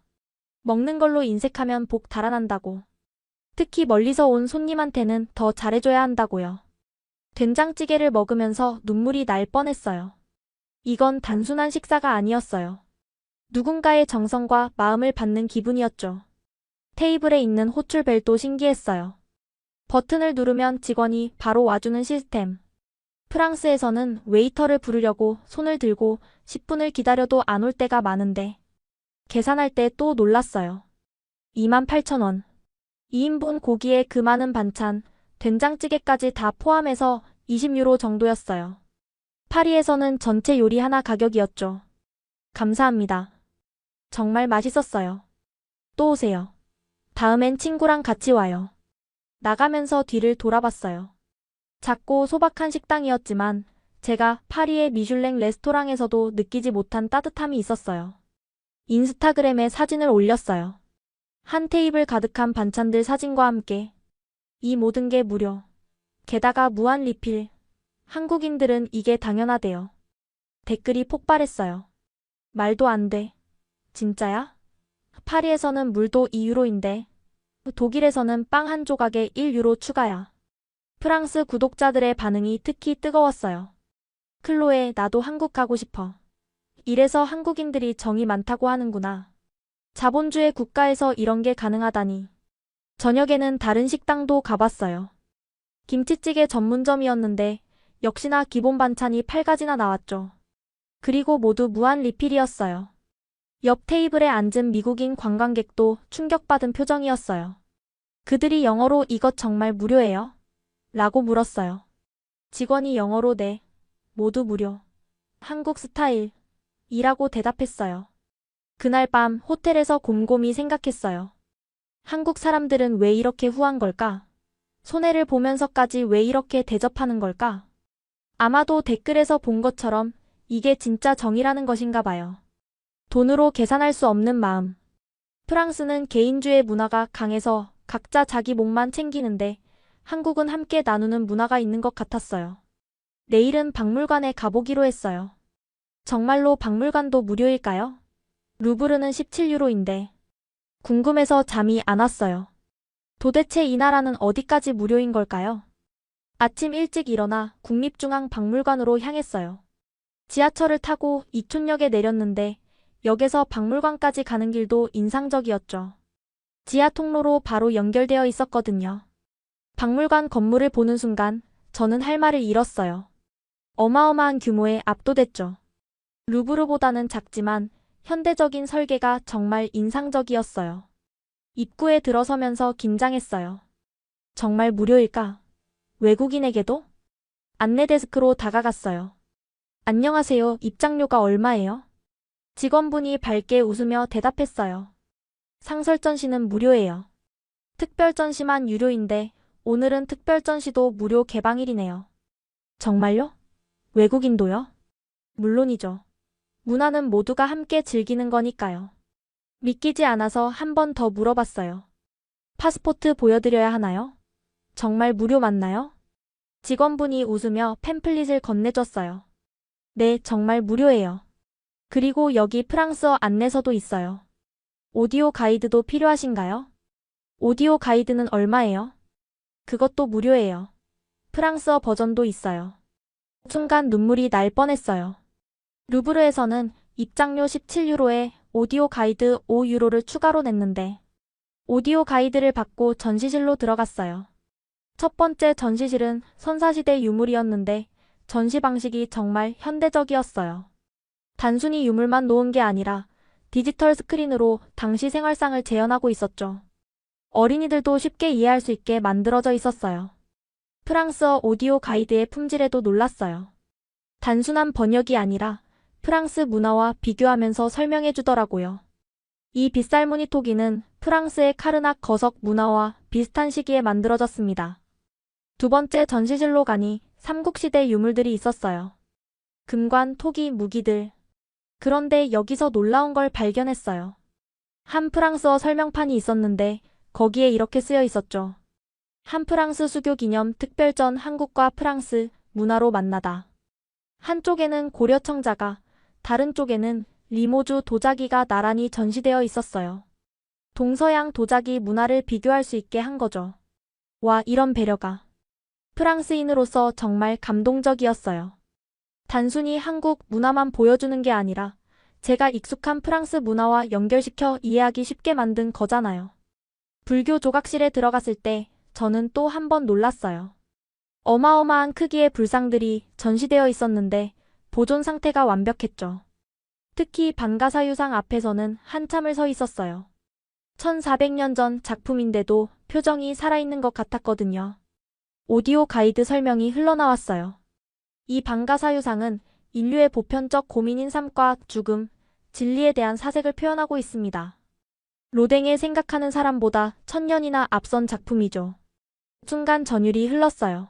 먹는 걸로 인색하면 복 달아난다고. 특히 멀리서 온 손님한테는 더 잘해줘야 한다고요. 된장찌개를 먹으면서 눈물이 날 뻔했어요. 이건 단순한 식사가 아니었어요. 누군가의 정성과 마음을 받는 기분이었죠. 테이블에 있는 호출벨도 신기했어요. 버튼을 누르면 직원이 바로 와주는 시스템. 프랑스에서는 웨이터를 부르려고 손을 들고 10분을 기다려도 안 올 때가 많은데 계산할 때 또 놀랐어요. 28,000원. 2인분 고기에 그 많은 반찬, 된장찌개까지 다 포함해서 20유로 정도였어요. 파리에서는 전체 요리 하나 가격이었죠. 감사합니다. 정말 맛있었어요. 또 오세요. 다음엔 친구랑 같이 와요. 나가면서 뒤를 돌아봤어요. 작고 소박한 식당이었지만 제가 파리의 미슐랭 레스토랑에서도 느끼지 못한 따뜻함이 있었어요. 인스타그램에 사진을 올렸어요. 한 테이블 가득한 반찬들 사진과 함께. 이 모든 게 무료. 게다가 무한 리필. 한국인들은 이게 당연하대요. 댓글이 폭발했어요. 말도 안 돼. 진짜야? 파리에서는 물도 2유로인데 독일에서는 빵 한 조각에 1유로 추가야. 프랑스 구독자들의 반응이 특히 뜨거웠어요. 클로에 나도 한국 가고 싶어. 이래서 한국인들이 정이 많다고 하는구나. 자본주의 국가에서 이런 게 가능하다니. 저녁에는 다른 식당도 가봤어요. 김치찌개 전문점이었는데 역시나 기본 반찬이 8가지나 나왔죠. 그리고 모두 무한 리필이었어요. 옆 테이블에 앉은 미국인 관광객도 충격받은 표정이었어요. 그들이 영어로 이것 정말 무료예요? 라고 물었어요. 직원이 영어로 네, 모두 무료. 한국 스타일. 이라고 대답했어요. 그날 밤 호텔에서 곰곰이 생각했어요. 한국 사람들은 왜 이렇게 후한 걸까? 손해를 보면서까지 왜 이렇게 대접하는 걸까? 아마도 댓글에서 본 것처럼 이게 진짜 정이라는 것인가 봐요. 돈으로 계산할 수 없는 마음. 프랑스는 개인주의 문화가 강해서 각자 자기 몫만 챙기는데 한국은 함께 나누는 문화가 있는 것 같았어요. 내일은 박물관에 가보기로 했어요. 정말로 박물관도 무료일까요? 루브르는 17유로인데 궁금해서 잠이 안 왔어요. 도대체 이 나라는 어디까지 무료인 걸까요? 아침 일찍 일어나 국립중앙박물관으로 향했어요. 지하철을 타고 이촌역에 내렸는데 역에서 박물관까지 가는 길도 인상적이었죠. 지하 통로로 바로 연결되어 있었거든요. 박물관 건물을 보는 순간 저는 할 말을 잃었어요. 어마어마한 규모에 압도됐죠. 루브르보다는 작지만 현대적인 설계가 정말 인상적이었어요. 입구에 들어서면서 긴장했어요. 정말 무료일까? 외국인에게도? 안내 데스크로 다가갔어요. 안녕하세요. 입장료가 얼마예요? 직원분이 밝게 웃으며 대답했어요. 상설 전시는 무료예요. 특별 전시만 유료인데 오늘은 특별 전시도 무료 개방일이네요. 정말요? 외국인도요? 물론이죠. 문화는 모두가 함께 즐기는 거니까요. 믿기지 않아서 한 번 더 물어봤어요. 파스포트 보여드려야 하나요? 정말 무료 맞나요? 직원분이 웃으며 팸플릿을 건네줬어요. 네, 정말 무료예요. 그리고 여기 프랑스어 안내서도 있어요. 오디오 가이드도 필요하신가요? 오디오 가이드는 얼마예요? 그것도 무료예요. 프랑스어 버전도 있어요. 순간 눈물이 날 뻔했어요. 루브르에서는 입장료 17유로에 오디오 가이드 5유로를 추가로 냈는데 오디오 가이드를 받고 전시실로 들어갔어요. 첫 번째 전시실은 선사시대 유물이었는데 전시 방식이 정말 현대적이었어요. 단순히 유물만 놓은 게 아니라 디지털 스크린으로 당시 생활상을 재현하고 있었죠. 어린이들도 쉽게 이해할 수 있게 만들어져 있었어요. 프랑스어 오디오 가이드의 품질에도 놀랐어요. 단순한 번역이 아니라 프랑스 문화와 비교하면서 설명해 주더라고요. 이 빗살무늬 토기는 프랑스의 카르낙 거석 문화와 비슷한 시기에 만들어졌습니다. 두 번째 전시실로 가니 삼국시대 유물들이 있었어요. 금관, 토기, 무기들. 그런데 여기서 놀라운 걸 발견했어요. 한 프랑스어 설명판이 있었는데 거기에 이렇게 쓰여 있었죠. 한 프랑스 수교 기념 특별전 한국과 프랑스 문화로 만나다. 한쪽에는 고려 청자가, 다른 쪽에는 리모주 도자기가 나란히 전시되어 있었어요. 동서양 도자기 문화를 비교할 수 있게 한 거죠. 와, 이런 배려가. 프랑스인으로서 정말 감동적이었어요. 단순히 한국 문화만 보여주는 게 아니라 제가 익숙한 프랑스 문화와 연결시켜 이해하기 쉽게 만든 거잖아요. 불교 조각실에 들어갔을 때 저는 또 한 번 놀랐어요. 어마어마한 크기의 불상들이 전시되어 있었는데 보존 상태가 완벽했죠. 특히 방가사유상 앞에서는 한참을 서 있었어요. 1400년 전 작품인데도 표정이 살아있는 것 같았거든요. 오디오 가이드 설명이 흘러나왔어요. 이 방가사유상은 인류의 보편적 고민인 삶과 죽음, 진리에 대한 사색을 표현하고 있습니다. 로댕의 생각하는 사람보다 1000년이나 앞선 작품이죠. 순간 전율이 흘렀어요.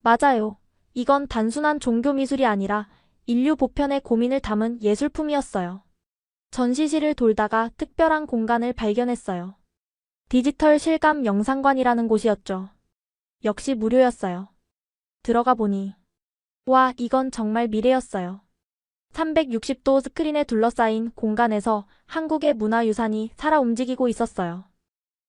맞아요. 이건 단순한 종교 미술이 아니라 인류 보편의 고민을 담은 예술품이었어요. 전시실을 돌다가 특별한 공간을 발견했어요. 디지털 실감 영상관이라는 곳이었죠. 역시 무료였어요. 들어가 보니 와, 이건 정말 미래였어요. 360도 스크린에 둘러싸인 공간에서 한국의 문화유산이 살아 움직이고 있었어요.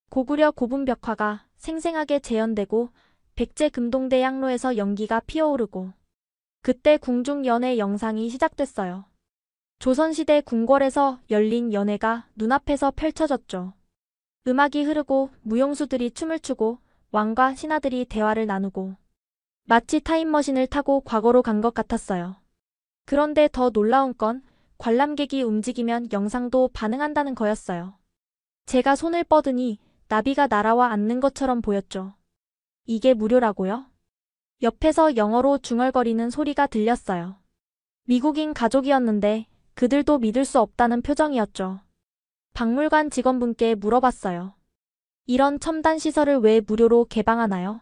고구려 고분벽화가 생생하게 재현되고 백제 금동대 양로에서 연기가 피어오르고 그때 궁중연회 영상이 시작됐어요. 조선시대 궁궐에서 열린 연회가 눈앞에서 펼쳐졌죠. 음악이 흐르고 무용수들이 춤을 추고 왕과 신하들이 대화를 나누고 마치 타임머신을 타고 과거로 간 것 같았어요. 그런데 더 놀라운 건 관람객이 움직이면 영상도 반응한다는 거였어요. 제가 손을 뻗으니 나비가 날아와 앉는 것처럼 보였죠. 이게 무료라고요? 옆에서 영어로 중얼거리는 소리가 들렸어요. 미국인 가족이었는데 그들도 믿을 수 없다는 표정이었죠. 박물관 직원분께 물어봤어요. 이런 첨단 시설을 왜 무료로 개방하나요?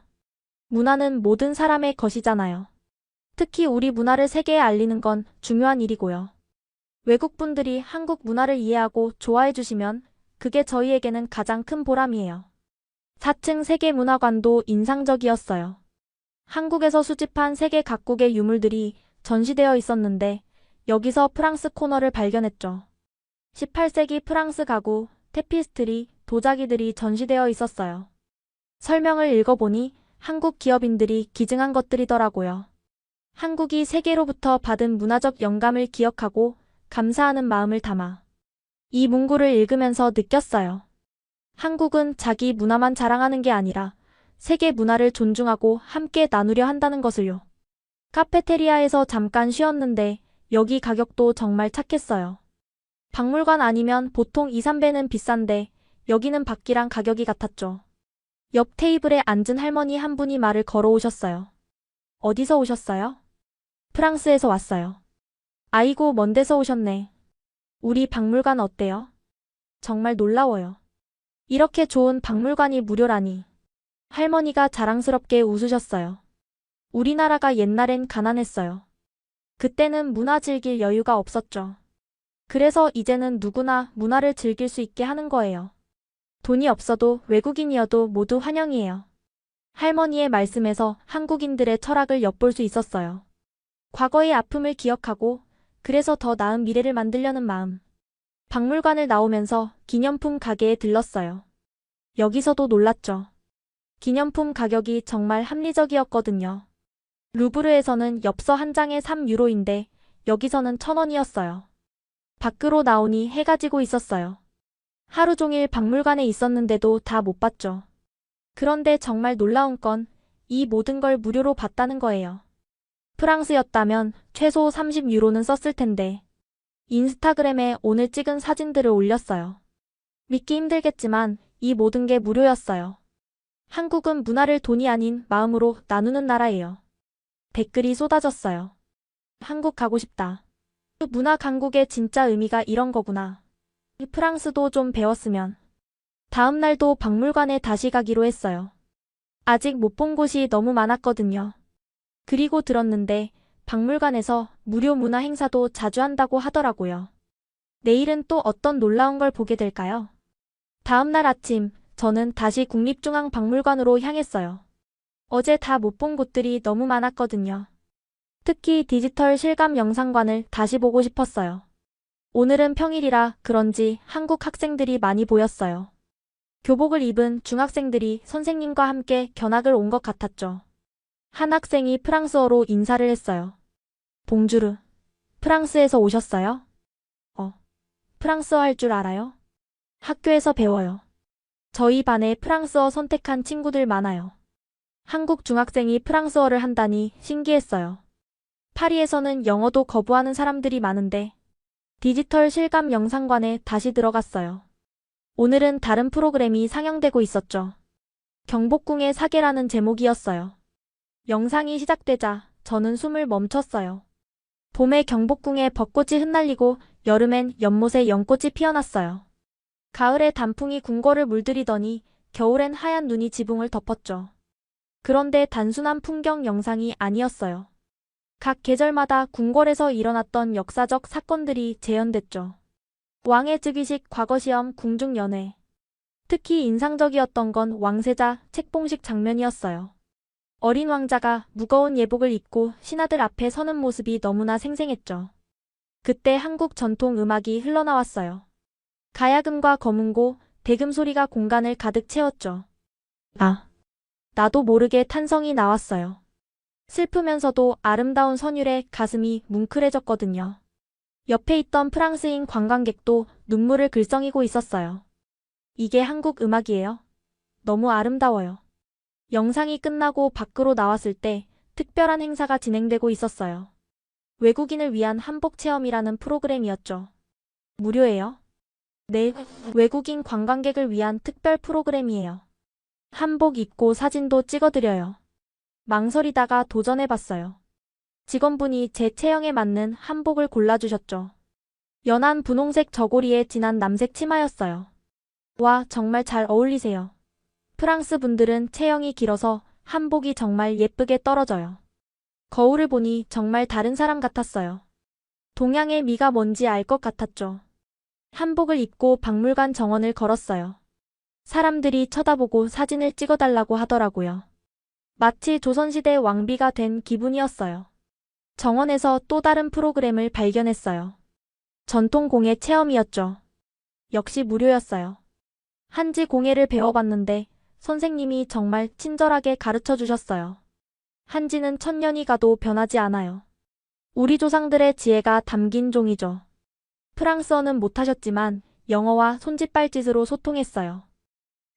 문화는 모든 사람의 것이잖아요. 특히 우리 문화를 세계에 알리는 건 중요한 일이고요. 외국분들이 한국 문화를 이해하고 좋아해 주시면 그게 저희에게는 가장 큰 보람이에요. 4층 세계문화관도 인상적이었어요. 한국에서 수집한 세계 각국의 유물들이 전시되어 있었는데 여기서 프랑스 코너를 발견했죠. 18세기 프랑스 가구, 테피스트리, 도자기들이 전시되어 있었어요. 설명을 읽어보니 한국 기업인들이 기증한 것들이더라고요. 한국이 세계로부터 받은 문화적 영감을 기억하고 감사하는 마음을 담아 이 문구를 읽으면서 느꼈어요. 한국은 자기 문화만 자랑하는 게 아니라 세계 문화를 존중하고 함께 나누려 한다는 것을요. 카페테리아에서 잠깐 쉬었는데 여기 가격도 정말 착했어요. 박물관 아니면 보통 2, 3배는 비싼데 여기는 밖이랑 가격이 같았죠. 옆 테이블에 앉은 할머니 한 분이 말을 걸어오셨어요. 어디서 오셨어요? 프랑스에서 왔어요. 아이고, 먼 데서 오셨네. 우리 박물관 어때요? 정말 놀라워요. 이렇게 좋은 박물관이 무료라니. 할머니가 자랑스럽게 웃으셨어요. 우리나라가 옛날엔 가난했어요. 그때는 문화 즐길 여유가 없었죠. 그래서 이제는 누구나 문화를 즐길 수 있게 하는 거예요. 돈이 없어도 외국인이어도 모두 환영이에요. 할머니의 말씀에서 한국인들의 철학을 엿볼 수 있었어요. 과거의 아픔을 기억하고 그래서 더 나은 미래를 만들려는 마음. 박물관을 나오면서 기념품 가게에 들렀어요. 여기서도 놀랐죠. 기념품 가격이 정말 합리적이었거든요. 루브르에서는 엽서 한 장에 3유로인데 여기서는 1000원이었어요. 밖으로 나오니 해가 지고 있었어요. 하루 종일 박물관에 있었는데도 다 못 봤죠. 그런데 정말 놀라운 건 이 모든 걸 무료로 봤다는 거예요. 프랑스였다면 최소 30유로는 썼을 텐데 인스타그램에 오늘 찍은 사진들을 올렸어요. 믿기 힘들겠지만 이 모든 게 무료였어요. 한국은 문화를 돈이 아닌 마음으로 나누는 나라예요. 댓글이 쏟아졌어요. 한국 가고 싶다. 문화 강국의 진짜 의미가 이런 거구나. 프랑스도 좀 배웠으면. 다음 날도 박물관에 다시 가기로 했어요. 아직 못 본 곳이 너무 많았거든요. 그리고 들었는데 박물관에서 무료 문화 행사도 자주 한다고 하더라고요. 내일은 또 어떤 놀라운 걸 보게 될까요? 다음 날 아침, 저는 다시 국립중앙박물관으로 향했어요. 어제 다 못 본 곳들이 너무 많았거든요. 특히 디지털 실감 영상관을 다시 보고 싶었어요. 오늘은 평일이라 그런지 한국 학생들이 많이 보였어요. 교복을 입은 중학생들이 선생님과 함께 견학을 온 것 같았죠. 한 학생이 프랑스어로 인사를 했어요. 봉주르. 프랑스에서 오셨어요? 프랑스어 할 줄 알아요? 학교에서 배워요. 저희 반에 프랑스어 선택한 친구들 많아요. 한국 중학생이 프랑스어를 한다니 신기했어요. 파리에서는 영어도 거부하는 사람들이 많은데 디지털 실감 영상관에 다시 들어갔어요. 오늘은 다른 프로그램이 상영되고 있었죠. 경복궁의 사계라는 제목이었어요. 영상이 시작되자 저는 숨을 멈췄어요. 봄에 경복궁에 벚꽃이 흩날리고 여름엔 연못에 연꽃이 피어났어요. 가을에 단풍이 궁궐을 물들이더니 겨울엔 하얀 눈이 지붕을 덮었죠. 그런데 단순한 풍경 영상이 아니었어요. 각 계절마다 궁궐에서 일어났던 역사적 사건들이 재현됐죠. 왕의 즉위식, 과거시험, 궁중연회. 특히 인상적이었던 건 왕세자 책봉식 장면이었어요. 어린 왕자가 무거운 예복을 입고 신하들 앞에 서는 모습이 너무나 생생했죠. 그때 한국 전통 음악이 흘러나왔어요. 가야금과 거문고, 대금 소리가 공간을 가득 채웠죠. 나도 모르게 탄성이 나왔어요. 슬프면서도 아름다운 선율에 가슴이 뭉클해졌거든요. 옆에 있던 프랑스인 관광객도 눈물을 글썽이고 있었어요. 이게 한국 음악이에요? 너무 아름다워요. 영상이 끝나고 밖으로 나왔을 때 특별한 행사가 진행되고 있었어요. 외국인을 위한 한복 체험이라는 프로그램이었죠. 무료예요? 네, 외국인 관광객을 위한 특별 프로그램이에요. 한복 입고 사진도 찍어드려요. 망설이다가 도전해봤어요. 직원분이 제 체형에 맞는 한복을 골라주셨죠. 연한 분홍색 저고리에 진한 남색 치마였어요. 와, 정말 잘 어울리세요. 프랑스 분들은 체형이 길어서 한복이 정말 예쁘게 떨어져요. 거울을 보니 정말 다른 사람 같았어요. 동양의 미가 뭔지 알 것 같았죠. 한복을 입고 박물관 정원을 걸었어요. 사람들이 쳐다보고 사진을 찍어달라고 하더라고요. 마치 조선시대 왕비가 된 기분이었어요. 정원에서 또 다른 프로그램을 발견했어요. 전통공예 체험이었죠. 역시 무료였어요. 한지 공예를 배워봤는데 선생님이 정말 친절하게 가르쳐 주셨어요. 한지는 천년이 가도 변하지 않아요. 우리 조상들의 지혜가 담긴 종이죠. 프랑스어는 못하셨지만 영어와 손짓발짓으로 소통했어요.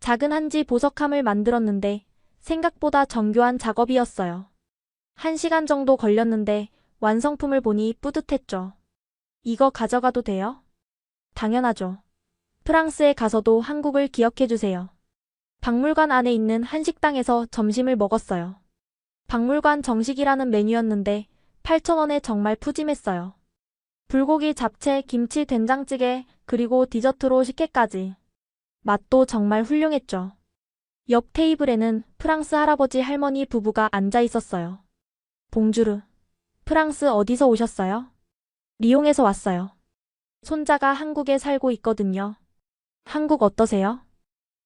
작은 한지 보석함을 만들었는데 생각보다 정교한 작업이었어요. 1시간 정도 걸렸는데 완성품을 보니 뿌듯했죠. 이거 가져가도 돼요? 당연하죠. 프랑스에 가서도 한국을 기억해주세요. 박물관 안에 있는 한식당에서 점심을 먹었어요. 박물관 정식이라는 메뉴였는데 8,000원에 정말 푸짐했어요. 불고기, 잡채, 김치, 된장찌개, 그리고 디저트로 식혜까지. 맛도 정말 훌륭했죠. 옆 테이블에는 프랑스 할아버지 할머니 부부가 앉아 있었어요. 봉주르. 프랑스 어디서 오셨어요? 리옹에서 왔어요. 손자가 한국에 살고 있거든요. 한국 어떠세요?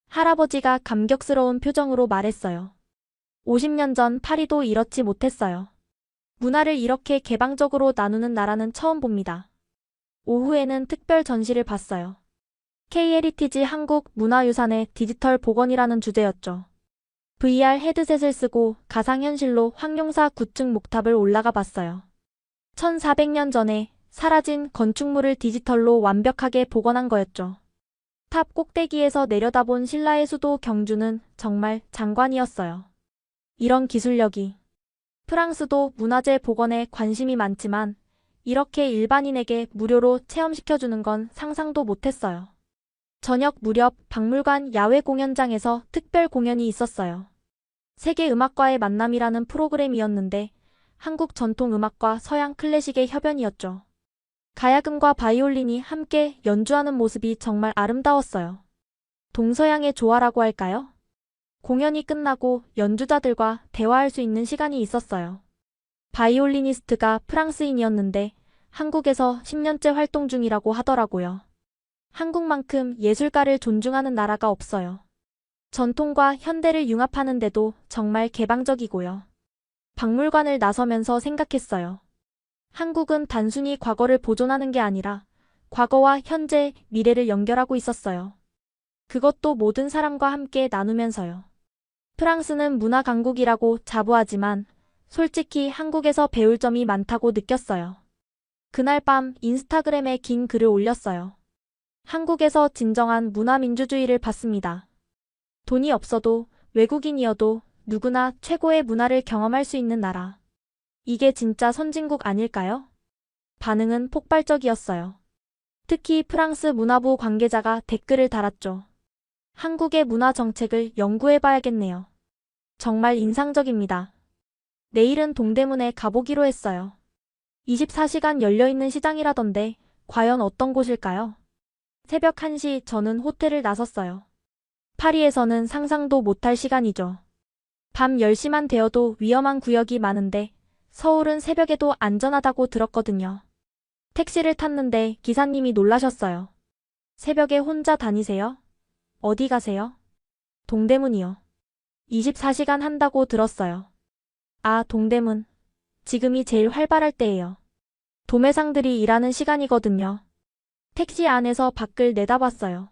할아버지가 감격스러운 표정으로 말했어요. 50년 전 파리도 이렇지 못했어요. 문화를 이렇게 개방적으로 나누는 나라는 처음 봅니다. 오후에는 특별 전시를 봤어요. K-헤리티지 한국 문화유산의 디지털 복원이라는 주제였죠. VR 헤드셋을 쓰고 가상현실로 황룡사 9층 목탑을 올라가 봤어요. 1400년 전에 사라진 건축물을 디지털로 완벽하게 복원한 거였죠. 탑 꼭대기에서 내려다본 신라의 수도 경주는 정말 장관이었어요. 이런 기술력이. 프랑스도 문화재 복원에 관심이 많지만 이렇게 일반인에게 무료로 체험시켜주는 건 상상도 못했어요. 저녁 무렵 박물관 야외 공연장에서 특별 공연이 있었어요. 세계음악과의 만남이라는 프로그램이었는데 한국 전통음악과 서양 클래식의 협연이었죠. 가야금과 바이올린이 함께 연주하는 모습이 정말 아름다웠어요. 동서양의 조화라고 할까요? 공연이 끝나고 연주자들과 대화할 수 있는 시간이 있었어요. 바이올리니스트가 프랑스인이었는데 한국에서 10년째 활동 중이라고 하더라고요. 한국만큼 예술가를 존중하는 나라가 없어요. 전통과 현대를 융합하는데도 정말 개방적이고요. 박물관을 나서면서 생각했어요. 한국은 단순히 과거를 보존하는 게 아니라 과거와 현재, 미래를 연결하고 있었어요. 그것도 모든 사람과 함께 나누면서요. 프랑스는 문화 강국이라고 자부하지만 솔직히 한국에서 배울 점이 많다고 느꼈어요. 그날 밤 인스타그램에 긴 글을 올렸어요. 한국에서 진정한 문화민주주의를 봤습니다. 돈이 없어도 외국인이어도 누구나 최고의 문화를 경험할 수 있는 나라. 이게 진짜 선진국 아닐까요? 반응은 폭발적이었어요. 특히 프랑스 문화부 관계자가 댓글을 달았죠. 한국의 문화 정책을 연구해봐야겠네요. 정말 인상적입니다. 내일은 동대문에 가보기로 했어요. 24시간 열려있는 시장이라던데 과연 어떤 곳일까요? 새벽 1시 저는 호텔을 나섰어요. 파리에서는 상상도 못할 시간이죠. 밤 10시만 되어도 위험한 구역이 많은데 서울은 새벽에도 안전하다고 들었거든요. 택시를 탔는데 기사님이 놀라셨어요. 새벽에 혼자 다니세요? 어디 가세요? 동대문이요. 24시간 한다고 들었어요. 아, 동대문. 지금이 제일 활발할 때예요. 도매상들이 일하는 시간이거든요. 택시 안에서 밖을 내다봤어요.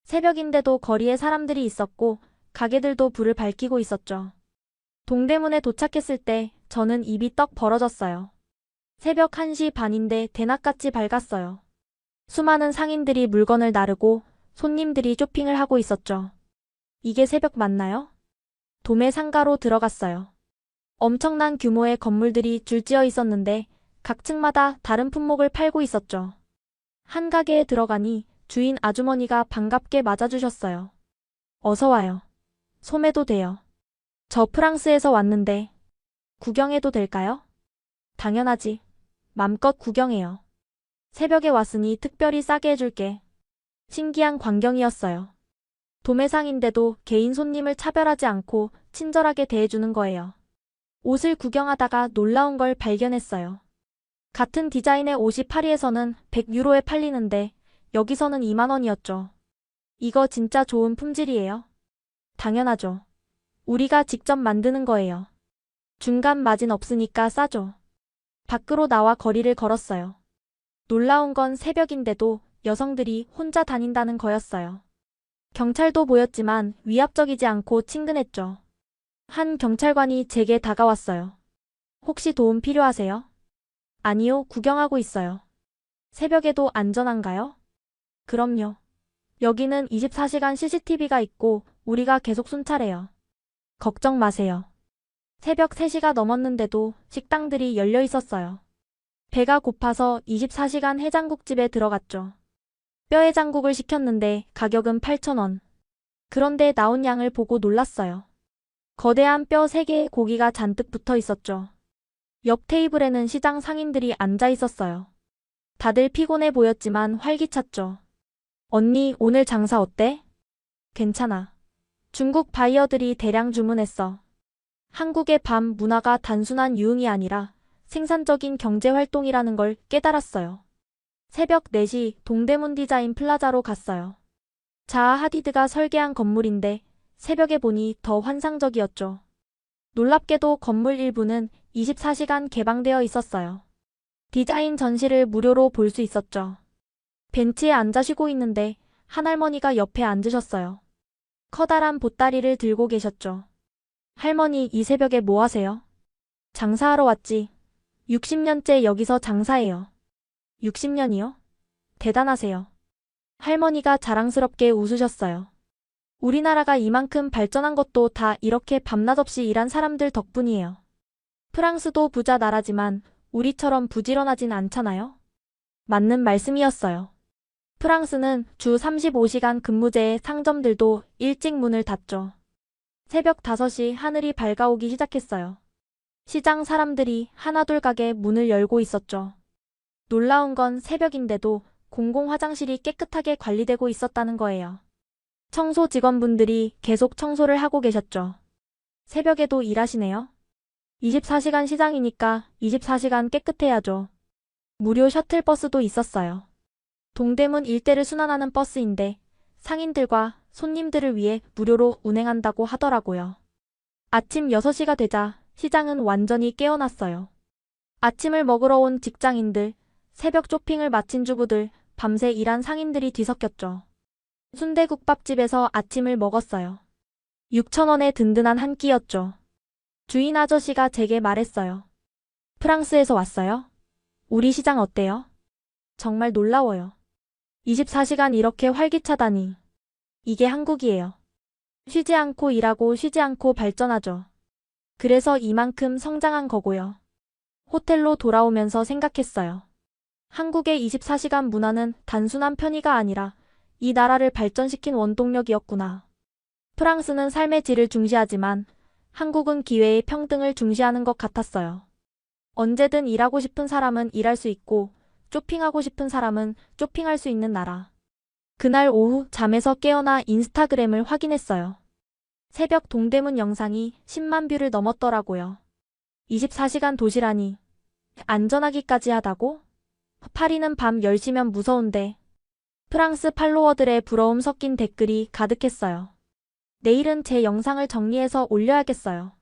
새벽인데도 거리에 사람들이 있었고 가게들도 불을 밝히고 있었죠. 동대문에 도착했을 때 저는 입이 떡 벌어졌어요. 새벽 1시 반인데 대낮같이 밝았어요. 수많은 상인들이 물건을 나르고 손님들이 쇼핑을 하고 있었죠. 이게 새벽 맞나요? 도매 상가로 들어갔어요. 엄청난 규모의 건물들이 줄지어 있었는데 각 층마다 다른 품목을 팔고 있었죠. 한 가게에 들어가니 주인 아주머니가 반갑게 맞아주셨어요. 어서 와요. 소매도 돼요. 저 프랑스에서 왔는데 구경해도 될까요? 당연하지. 맘껏 구경해요. 새벽에 왔으니 특별히 싸게 해줄게. 신기한 광경이었어요. 도매상인데도 개인 손님을 차별하지 않고 친절하게 대해주는 거예요. 옷을 구경하다가 놀라운 걸 발견했어요. 같은 디자인의 옷이 파리에서는 100유로에 팔리는데 여기서는 2만 원이었죠. 이거 진짜 좋은 품질이에요? 당연하죠. 우리가 직접 만드는 거예요. 중간 마진 없으니까 싸죠. 밖으로 나와 거리를 걸었어요. 놀라운 건 새벽인데도 여성들이 혼자 다닌다는 거였어요. 경찰도 보였지만 위압적이지 않고 친근했죠. 한 경찰관이 제게 다가왔어요. 혹시 도움 필요하세요? 아니요, 구경하고 있어요. 새벽에도 안전한가요? 그럼요. 여기는 24시간 CCTV가 있고 우리가 계속 순찰해요. 걱정 마세요. 새벽 3시가 넘었는데도 식당들이 열려 있었어요. 배가 고파서 24시간 해장국집에 들어갔죠. 뼈해장국을 시켰는데 가격은 8,000원. 그런데 나온 양을 보고 놀랐어요. 거대한 뼈 3개의 고기가 잔뜩 붙어 있었죠. 옆 테이블에는 시장 상인들이 앉아 있었어요. 다들 피곤해 보였지만 활기찼죠. 언니, 오늘 장사 어때? 괜찮아. 중국 바이어들이 대량 주문했어. 한국의 밤 문화가 단순한 유흥이 아니라 생산적인 경제 활동이라는 걸 깨달았어요. 새벽 4시 동대문 디자인 플라자로 갔어요. 자하 하디드가 설계한 건물인데 새벽에 보니 더 환상적이었죠. 놀랍게도 건물 일부는 24시간 개방되어 있었어요. 디자인 전시를 무료로 볼 수 있었죠. 벤치에 앉아 쉬고 있는데 한 할머니가 옆에 앉으셨어요. 커다란 보따리를 들고 계셨죠. 할머니, 이 새벽에 뭐 하세요? 장사하러 왔지. 60년째 여기서 장사해요. 60년이요? 대단하세요. 할머니가 자랑스럽게 웃으셨어요. 우리나라가 이만큼 발전한 것도 다 이렇게 밤낮 없이 일한 사람들 덕분이에요. 프랑스도 부자 나라지만 우리처럼 부지런하진 않잖아요? 맞는 말씀이었어요. 프랑스는 주 35시간 근무제의 상점들도 일찍 문을 닫죠. 새벽 5시 하늘이 밝아오기 시작했어요. 시장 사람들이 하나둘 가게 문을 열고 있었죠. 놀라운 건 새벽인데도 공공 화장실이 깨끗하게 관리되고 있었다는 거예요. 청소 직원분들이 계속 청소를 하고 계셨죠. 새벽에도 일하시네요. 24시간 시장이니까 24시간 깨끗해야죠. 무료 셔틀버스도 있었어요. 동대문 일대를 순환하는 버스인데 상인들과 손님들을 위해 무료로 운행한다고 하더라고요. 아침 6시가 되자 시장은 완전히 깨어났어요. 아침을 먹으러 온 직장인들, 새벽 쇼핑을 마친 주부들, 밤새 일한 상인들이 뒤섞였죠. 순대국밥집에서 아침을 먹었어요. 6,000원의 든든한 한 끼였죠. 주인 아저씨가 제게 말했어요. 프랑스에서 왔어요? 우리 시장 어때요? 정말 놀라워요. 24시간 이렇게 활기차다니. 이게 한국이에요. 쉬지 않고 일하고 쉬지 않고 발전하죠. 그래서 이만큼 성장한 거고요. 호텔로 돌아오면서 생각했어요. 한국의 24시간 문화는 단순한 편의가 아니라 이 나라를 발전시킨 원동력이었구나. 프랑스는 삶의 질을 중시하지만 한국은 기회의 평등을 중시하는 것 같았어요. 언제든 일하고 싶은 사람은 일할 수 있고 쇼핑하고 싶은 사람은 쇼핑할 수 있는 나라. 그날 오후 잠에서 깨어나 인스타그램을 확인했어요. 새벽 동대문 영상이 10만 뷰를 넘었더라고요. 24시간 도시라니. 안전하기까지 하다고? 파리는 밤 10시면 무서운데. 프랑스 팔로워들의 부러움 섞인 댓글이 가득했어요. 내일은 제 영상을 정리해서 올려야겠어요.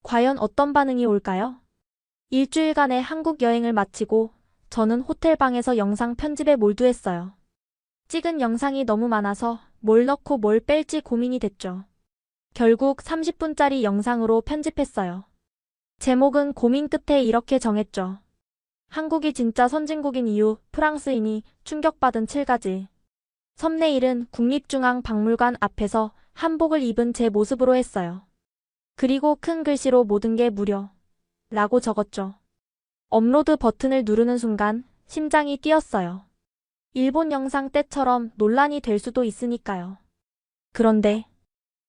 과연 어떤 반응이 올까요? 일주일간의 한국 여행을 마치고 저는 호텔방에서 영상 편집에 몰두했어요. 찍은 영상이 너무 많아서 뭘 넣고 뭘 뺄지 고민이 됐죠. 결국 30분짜리 영상으로 편집했어요. 제목은 고민 끝에 이렇게 정했죠. 한국이 진짜 선진국인 이유, 프랑스인이 충격받은 7가지. 썸네일은 국립중앙박물관 앞에서 한복을 입은 제 모습으로 했어요. 그리고 큰 글씨로 모든 게 무료. 라고 적었죠. 업로드 버튼을 누르는 순간 심장이 뛰었어요. 일본 영상 때처럼 논란이 될 수도 있으니까요. 그런데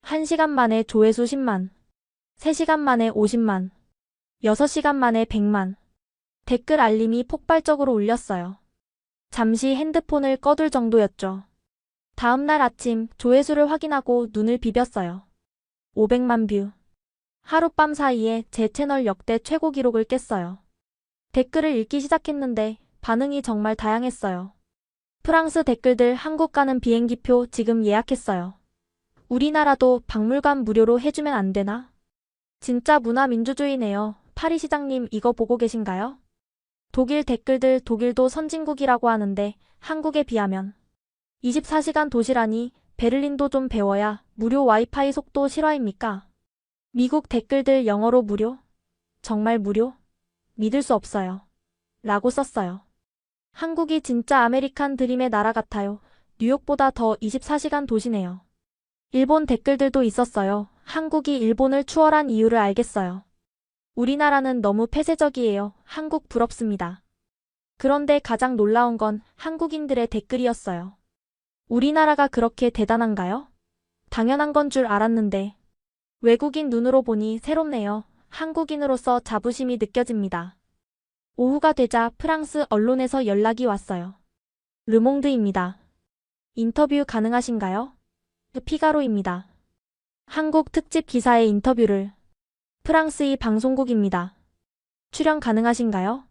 1시간 만에 조회수 10만, 3시간 만에 50만, 6시간 만에 100만. 댓글 알림이 폭발적으로 울렸어요. 잠시 핸드폰을 꺼둘 정도였죠. 다음날 아침 조회수를 확인하고 눈을 비볐어요. 500만 뷰. 하룻밤 사이에 제 채널 역대 최고 기록을 깼어요. 댓글을 읽기 시작했는데 반응이 정말 다양했어요. 프랑스 댓글들 한국 가는 비행기표 지금 예약했어요. 우리나라도 박물관 무료로 해주면 안 되나? 진짜 문화 민주주의네요. 파리 시장님 이거 보고 계신가요? 독일 댓글들 독일도 선진국이라고 하는데 한국에 비하면 24시간 도시라니 베를린도 좀 배워야 무료 와이파이 속도 실화입니까? 미국 댓글들 영어로 무료? 정말 무료? 믿을 수 없어요. 라고 썼어요. 한국이 진짜 아메리칸 드림의 나라 같아요. 뉴욕보다 더 24시간 도시네요. 일본 댓글들도 있었어요. 한국이 일본을 추월한 이유를 알겠어요. 우리나라는 너무 폐쇄적이에요. 한국 부럽습니다. 그런데 가장 놀라운 건 한국인들의 댓글이었어요. 우리나라가 그렇게 대단한가요? 당연한 건 줄 알았는데. 외국인 눈으로 보니 새롭네요. 한국인으로서 자부심이 느껴집니다. 오후가 되자 프랑스 언론에서 연락이 왔어요. 르몽드입니다. 인터뷰 가능하신가요? 피가로입니다. 한국 특집 기사의 인터뷰를. 프랑스의 방송국입니다. 출연 가능하신가요?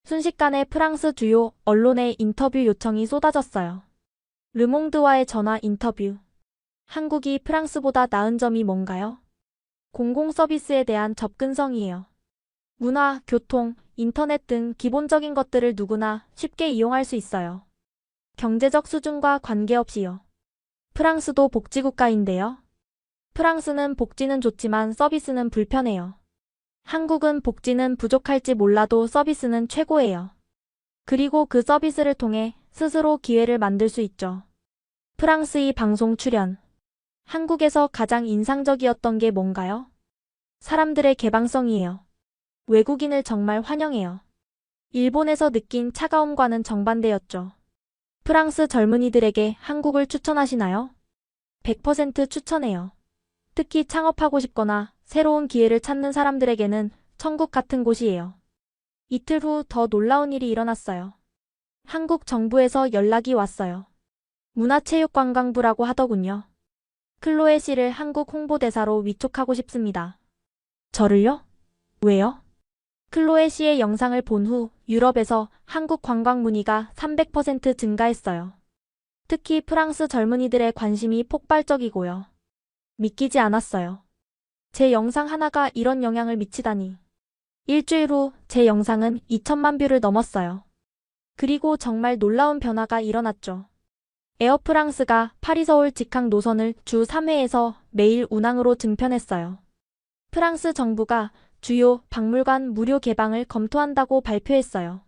순식간에 프랑스 주요 언론의 인터뷰 요청이 쏟아졌어요. 르몽드와의 전화 인터뷰. 한국이 프랑스보다 나은 점이 뭔가요? 공공 서비스에 대한 접근성이에요. 문화, 교통, 인터넷 등 기본적인 것들을 누구나 쉽게 이용할 수 있어요. 경제적 수준과 관계없이요. 프랑스도 복지국가인데요. 프랑스는 복지는 좋지만 서비스는 불편해요. 한국은 복지는 부족할지 몰라도 서비스는 최고예요. 그리고 그 서비스를 통해 스스로 기회를 만들 수 있죠. 프랑스의 방송 출연. 한국에서 가장 인상적이었던 게 뭔가요? 사람들의 개방성이에요. 외국인을 정말 환영해요. 일본에서 느낀 차가움과는 정반대였죠. 프랑스 젊은이들에게 한국을 추천하시나요? 100% 추천해요. 특히 창업하고 싶거나 새로운 기회를 찾는 사람들에게는 천국 같은 곳이에요. 이틀 후 더 놀라운 일이 일어났어요. 한국 정부에서 연락이 왔어요. 문화체육관광부라고 하더군요. 클로에 씨를 한국 홍보대사로 위촉하고 싶습니다. 저를요? 왜요? 클로에 씨의 영상을 본 후 유럽에서 한국 관광 문의가 300% 증가했어요. 특히 프랑스 젊은이들의 관심이 폭발적이고요. 믿기지 않았어요. 제 영상 하나가 이런 영향을 미치다니. 일주일 후 제 영상은 2천만 뷰를 넘었어요. 그리고 정말 놀라운 변화가 일어났죠. 에어프랑스가 파리 서울 직항 노선을 주 3회에서 매일 운항으로 증편했어요. 프랑스 정부가 주요 박물관 무료 개방을 검토한다고 발표했어요.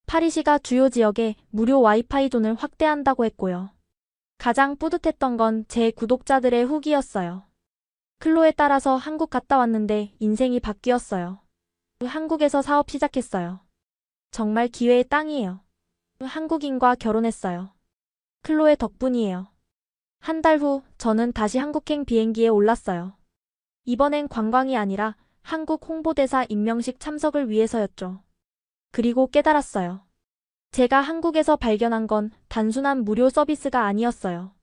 파리시가 주요 지역에 무료 와이파이 존을 확대한다고 했고요. 가장 뿌듯했던 건 제 구독자들의 후기였어요. 클로에 따라서 한국 갔다 왔는데 인생이 바뀌었어요. 한국에서 사업 시작했어요. 정말 기회의 땅이에요. 한국인과 결혼했어요. 클로에 덕분이에요. 한 달 후 저는 다시 한국행 비행기에 올랐어요. 이번엔 관광이 아니라 한국 홍보대사 임명식 참석을 위해서였죠. 그리고 깨달았어요. 제가 한국에서 발견한 건 단순한 무료 서비스가 아니었어요.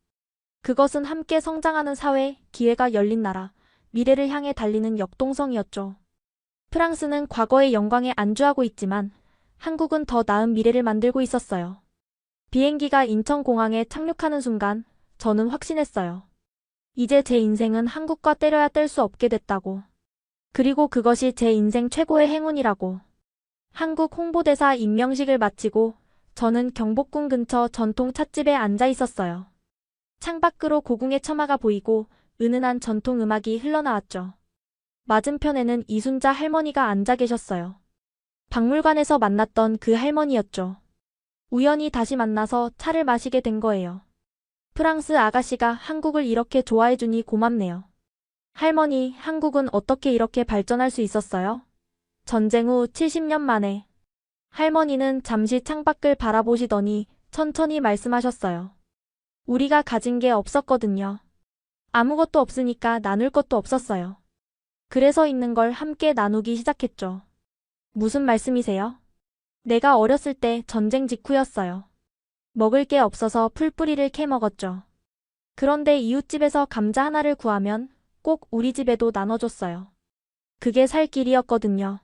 그것은 함께 성장하는 사회, 기회가 열린 나라, 미래를 향해 달리는 역동성이었죠. 프랑스는 과거의 영광에 안주하고 있지만 한국은 더 나은 미래를 만들고 있었어요. 비행기가 인천공항에 착륙하는 순간 저는 확신했어요. 이제 제 인생은 한국과 때려야 뗄 수 없게 됐다고. 그리고 그것이 제 인생 최고의 행운이라고. 한국 홍보대사 임명식을 마치고 저는 경복궁 근처 전통 찻집에 앉아 있었어요. 창밖으로 고궁의 처마가 보이고 은은한 전통 음악이 흘러나왔죠. 맞은편에는 이순자 할머니가 앉아 계셨어요. 박물관에서 만났던 그 할머니였죠. 우연히 다시 만나서 차를 마시게 된 거예요. 프랑스 아가씨가 한국을 이렇게 좋아해주니 고맙네요. 할머니, 한국은 어떻게 이렇게 발전할 수 있었어요? 전쟁 후 70년 만에. 할머니는 잠시 창밖을 바라보시더니 천천히 말씀하셨어요. 우리가 가진 게 없었거든요. 아무것도 없으니까 나눌 것도 없었어요. 그래서 있는 걸 함께 나누기 시작했죠. 무슨 말씀이세요? 내가 어렸을 때 전쟁 직후였어요. 먹을 게 없어서 풀뿌리를 캐 먹었죠. 그런데 이웃집에서 감자 하나를 구하면 꼭 우리 집에도 나눠줬어요. 그게 살 길이었거든요.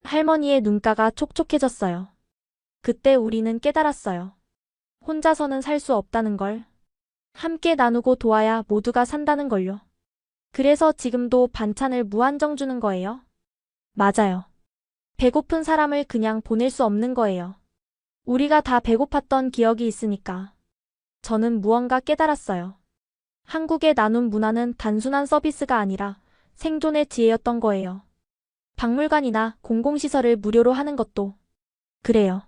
할머니의 눈가가 촉촉해졌어요. 그때 우리는 깨달았어요. 혼자서는 살 수 없다는 걸. 함께 나누고 도와야 모두가 산다는 걸요. 그래서 지금도 반찬을 무한정 주는 거예요? 맞아요. 배고픈 사람을 그냥 보낼 수 없는 거예요. 우리가 다 배고팠던 기억이 있으니까. 저는 무언가 깨달았어요. 한국의 나눔 문화는 단순한 서비스가 아니라 생존의 지혜였던 거예요. 박물관이나 공공시설을 무료로 하는 것도 그래요.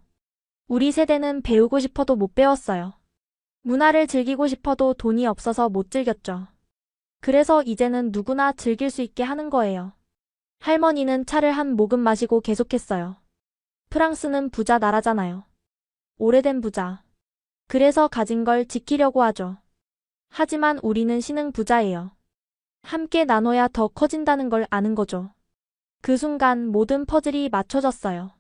우리 세대는 배우고 싶어도 못 배웠어요. 문화를 즐기고 싶어도 돈이 없어서 못 즐겼죠. 그래서 이제는 누구나 즐길 수 있게 하는 거예요. 할머니는 차를 한 모금 마시고 계속했어요. 프랑스는 부자 나라잖아요. 오래된 부자. 그래서 가진 걸 지키려고 하죠. 하지만 우리는 신흥 부자예요. 함께 나눠야 더 커진다는 걸 아는 거죠. 그 순간 모든 퍼즐이 맞춰졌어요.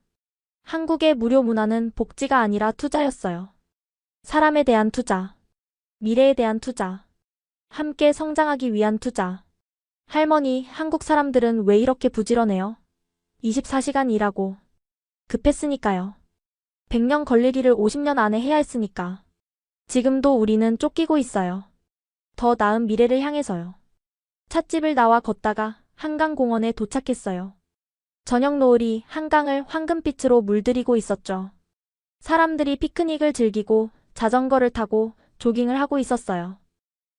한국의 무료 문화는 복지가 아니라 투자였어요. 사람에 대한 투자. 미래에 대한 투자. 함께 성장하기 위한 투자. 할머니, 한국 사람들은 왜 이렇게 부지런해요? 24시간 일하고. 급했으니까요. 100년 걸릴 일을 50년 안에 해야 했으니까. 지금도 우리는 쫓기고 있어요. 더 나은 미래를 향해서요. 찻집을 나와 걷다가 한강공원에 도착했어요. 저녁 노을이 한강을 황금빛으로 물들이고 있었죠. 사람들이 피크닉을 즐기고 자전거를 타고 조깅을 하고 있었어요.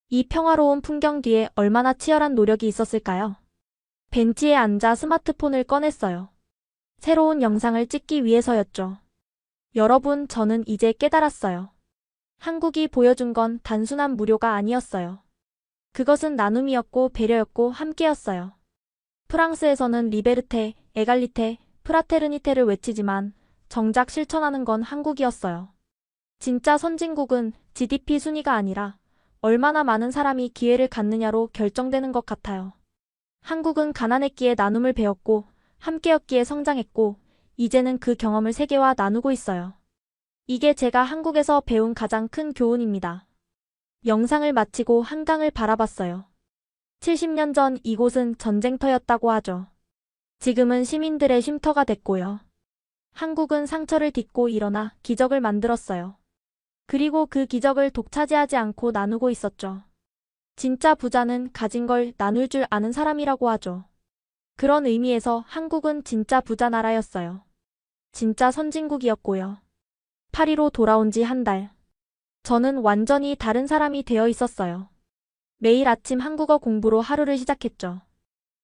이 평화로운 풍경 뒤에 얼마나 치열한 노력이 있었을까요? 벤치에 앉아 스마트폰을 꺼냈어요. 새로운 영상을 찍기 위해서였죠. 여러분, 저는 이제 깨달았어요. 한국이 보여준 건 단순한 무료가 아니었어요. 그것은 나눔이었고 배려였고 함께였어요. 프랑스에서는 리베르테, 에갈리테, 프라테르니테를 외치지만 정작 실천하는 건 한국이었어요. 진짜 선진국은 GDP 순위가 아니라 얼마나 많은 사람이 기회를 갖느냐로 결정되는 것 같아요. 한국은 가난했기에 나눔을 배웠고 함께였기에 성장했고 이제는 그 경험을 세계와 나누고 있어요. 이게 제가 한국에서 배운 가장 큰 교훈입니다. 영상을 마치고 한강을 바라봤어요. 70년 전 이곳은 전쟁터였다고 하죠. 지금은 시민들의 쉼터가 됐고요. 한국은 상처를 딛고 일어나 기적을 만들었어요. 그리고 그 기적을 독차지하지 않고 나누고 있었죠. 진짜 부자는 가진 걸 나눌 줄 아는 사람이라고 하죠. 그런 의미에서 한국은 진짜 부자 나라였어요. 진짜 선진국이었고요. 파리로 돌아온 지 한 달. 저는 완전히 다른 사람이 되어 있었어요. 매일 아침 한국어 공부로 하루를 시작했죠.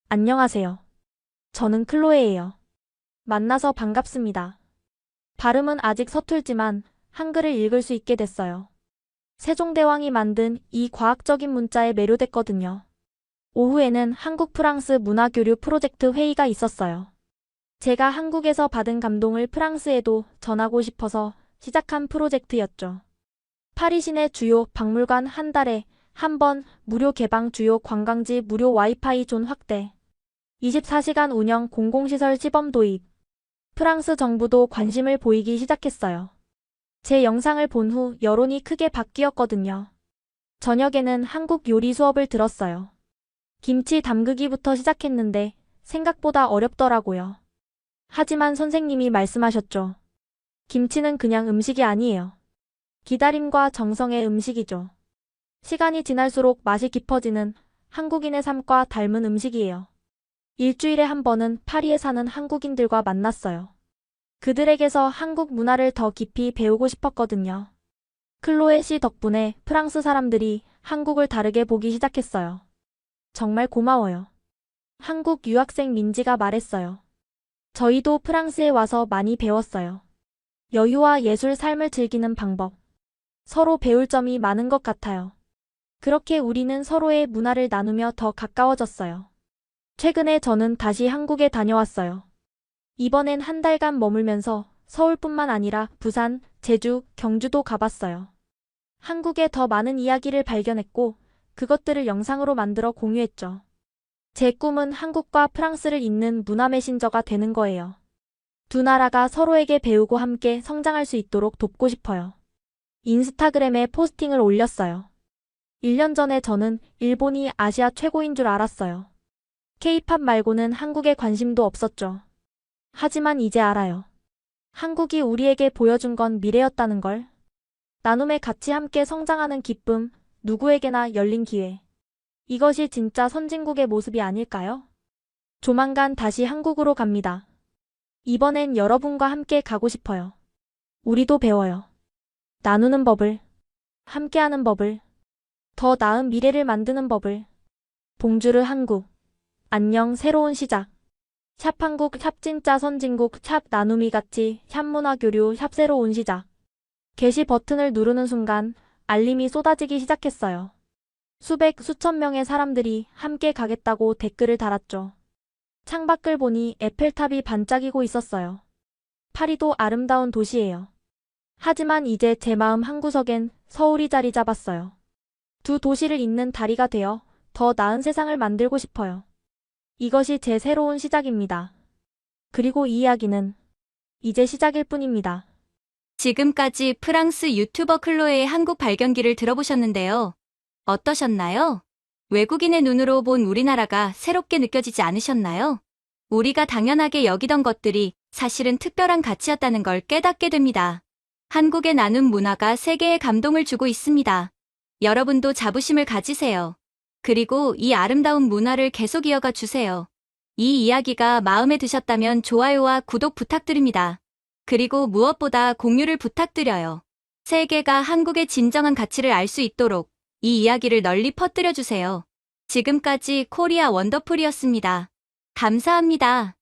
안녕하세요. 저는 클로에예요. 만나서 반갑습니다. 발음은 아직 서툴지만 한글을 읽을 수 있게 됐어요. 세종대왕이 만든 이 과학적인 문자에 매료됐거든요. 오후에는 한국-프랑스 문화교류 프로젝트 회의가 있었어요. 제가 한국에서 받은 감동을 프랑스에도 전하고 싶어서 시작한 프로젝트였죠. 파리 시내 주요 박물관 한 달에 한 번 무료 개방, 주요 관광지 무료 와이파이 존 확대, 24시간 운영 공공시설 시범 도입. 프랑스 정부도 관심을 보이기 시작했어요. 제 영상을 본 후 여론이 크게 바뀌었거든요. 저녁에는 한국 요리 수업을 들었어요. 김치 담그기부터 시작했는데 생각보다 어렵더라고요. 하지만 선생님이 말씀하셨죠. 김치는 그냥 음식이 아니에요. 기다림과 정성의 음식이죠. 시간이 지날수록 맛이 깊어지는 한국인의 삶과 닮은 음식이에요. 일주일에 한 번은 파리에 사는 한국인들과 만났어요. 그들에게서 한국 문화를 더 깊이 배우고 싶었거든요. 클로에 씨 덕분에 프랑스 사람들이 한국을 다르게 보기 시작했어요. 정말 고마워요. 한국 유학생 민지가 말했어요. 저희도 프랑스에 와서 많이 배웠어요. 여유와 예술 삶을 즐기는 방법. 서로 배울 점이 많은 것 같아요. 그렇게 우리는 서로의 문화를 나누며 더 가까워졌어요. 최근에 저는 다시 한국에 다녀왔어요. 이번엔 한 달간 머물면서 서울뿐만 아니라 부산, 제주, 경주도 가봤어요. 한국의 더 많은 이야기를 발견했고 그것들을 영상으로 만들어 공유했죠. 제 꿈은 한국과 프랑스를 잇는 문화 메신저가 되는 거예요. 두 나라가 서로에게 배우고 함께 성장할 수 있도록 돕고 싶어요. 인스타그램에 포스팅을 올렸어요. 1년 전에 저는 일본이 아시아 최고인 줄 알았어요. K-팝 말고는 한국에 관심도 없었죠. 하지만 이제 알아요. 한국이 우리에게 보여준 건 미래였다는 걸. 나눔의 가치, 함께 성장하는 기쁨, 누구에게나 열린 기회. 이것이 진짜 선진국의 모습이 아닐까요? 조만간 다시 한국으로 갑니다. 이번엔 여러분과 함께 가고 싶어요. 우리도 배워요. 나누는 법을, 함께하는 법을, 더 나은 미래를 만드는 법을. 봉주르 한국. 안녕, 새로운 시작. 샵 한국, 샵 진짜 선진국, 샵 나눔이 가치, 샵 문화교류, 샵 새로운 시작. 게시 버튼을 누르는 순간 알림이 쏟아지기 시작했어요. 수백, 수천 명의 사람들이 함께 가겠다고 댓글을 달았죠. 창밖을 보니 에펠탑이 반짝이고 있었어요. 파리도 아름다운 도시예요. 하지만 이제 제 마음 한구석엔 서울이 자리 잡았어요. 두 도시를 잇는 다리가 되어 더 나은 세상을 만들고 싶어요. 이것이 제 새로운 시작입니다. 그리고 이 이야기는 이제 시작일 뿐입니다. 지금까지 프랑스 유튜버 클로에의 한국 발견기를 들어보셨는데요. 어떠셨나요? 외국인의 눈으로 본 우리나라가 새롭게 느껴지지 않으셨나요? 우리가 당연하게 여기던 것들이 사실은 특별한 가치였다는 걸 깨닫게 됩니다. 한국의 나눔 문화가 세계에 감동을 주고 있습니다. 여러분도 자부심을 가지세요. 그리고 이 아름다운 문화를 계속 이어가 주세요. 이 이야기가 마음에 드셨다면 좋아요와 구독 부탁드립니다. 그리고 무엇보다 공유를 부탁드려요. 세계가 한국의 진정한 가치를 알 수 있도록 이 이야기를 널리 퍼뜨려 주세요. 지금까지 코리아 원더풀이었습니다. 감사합니다.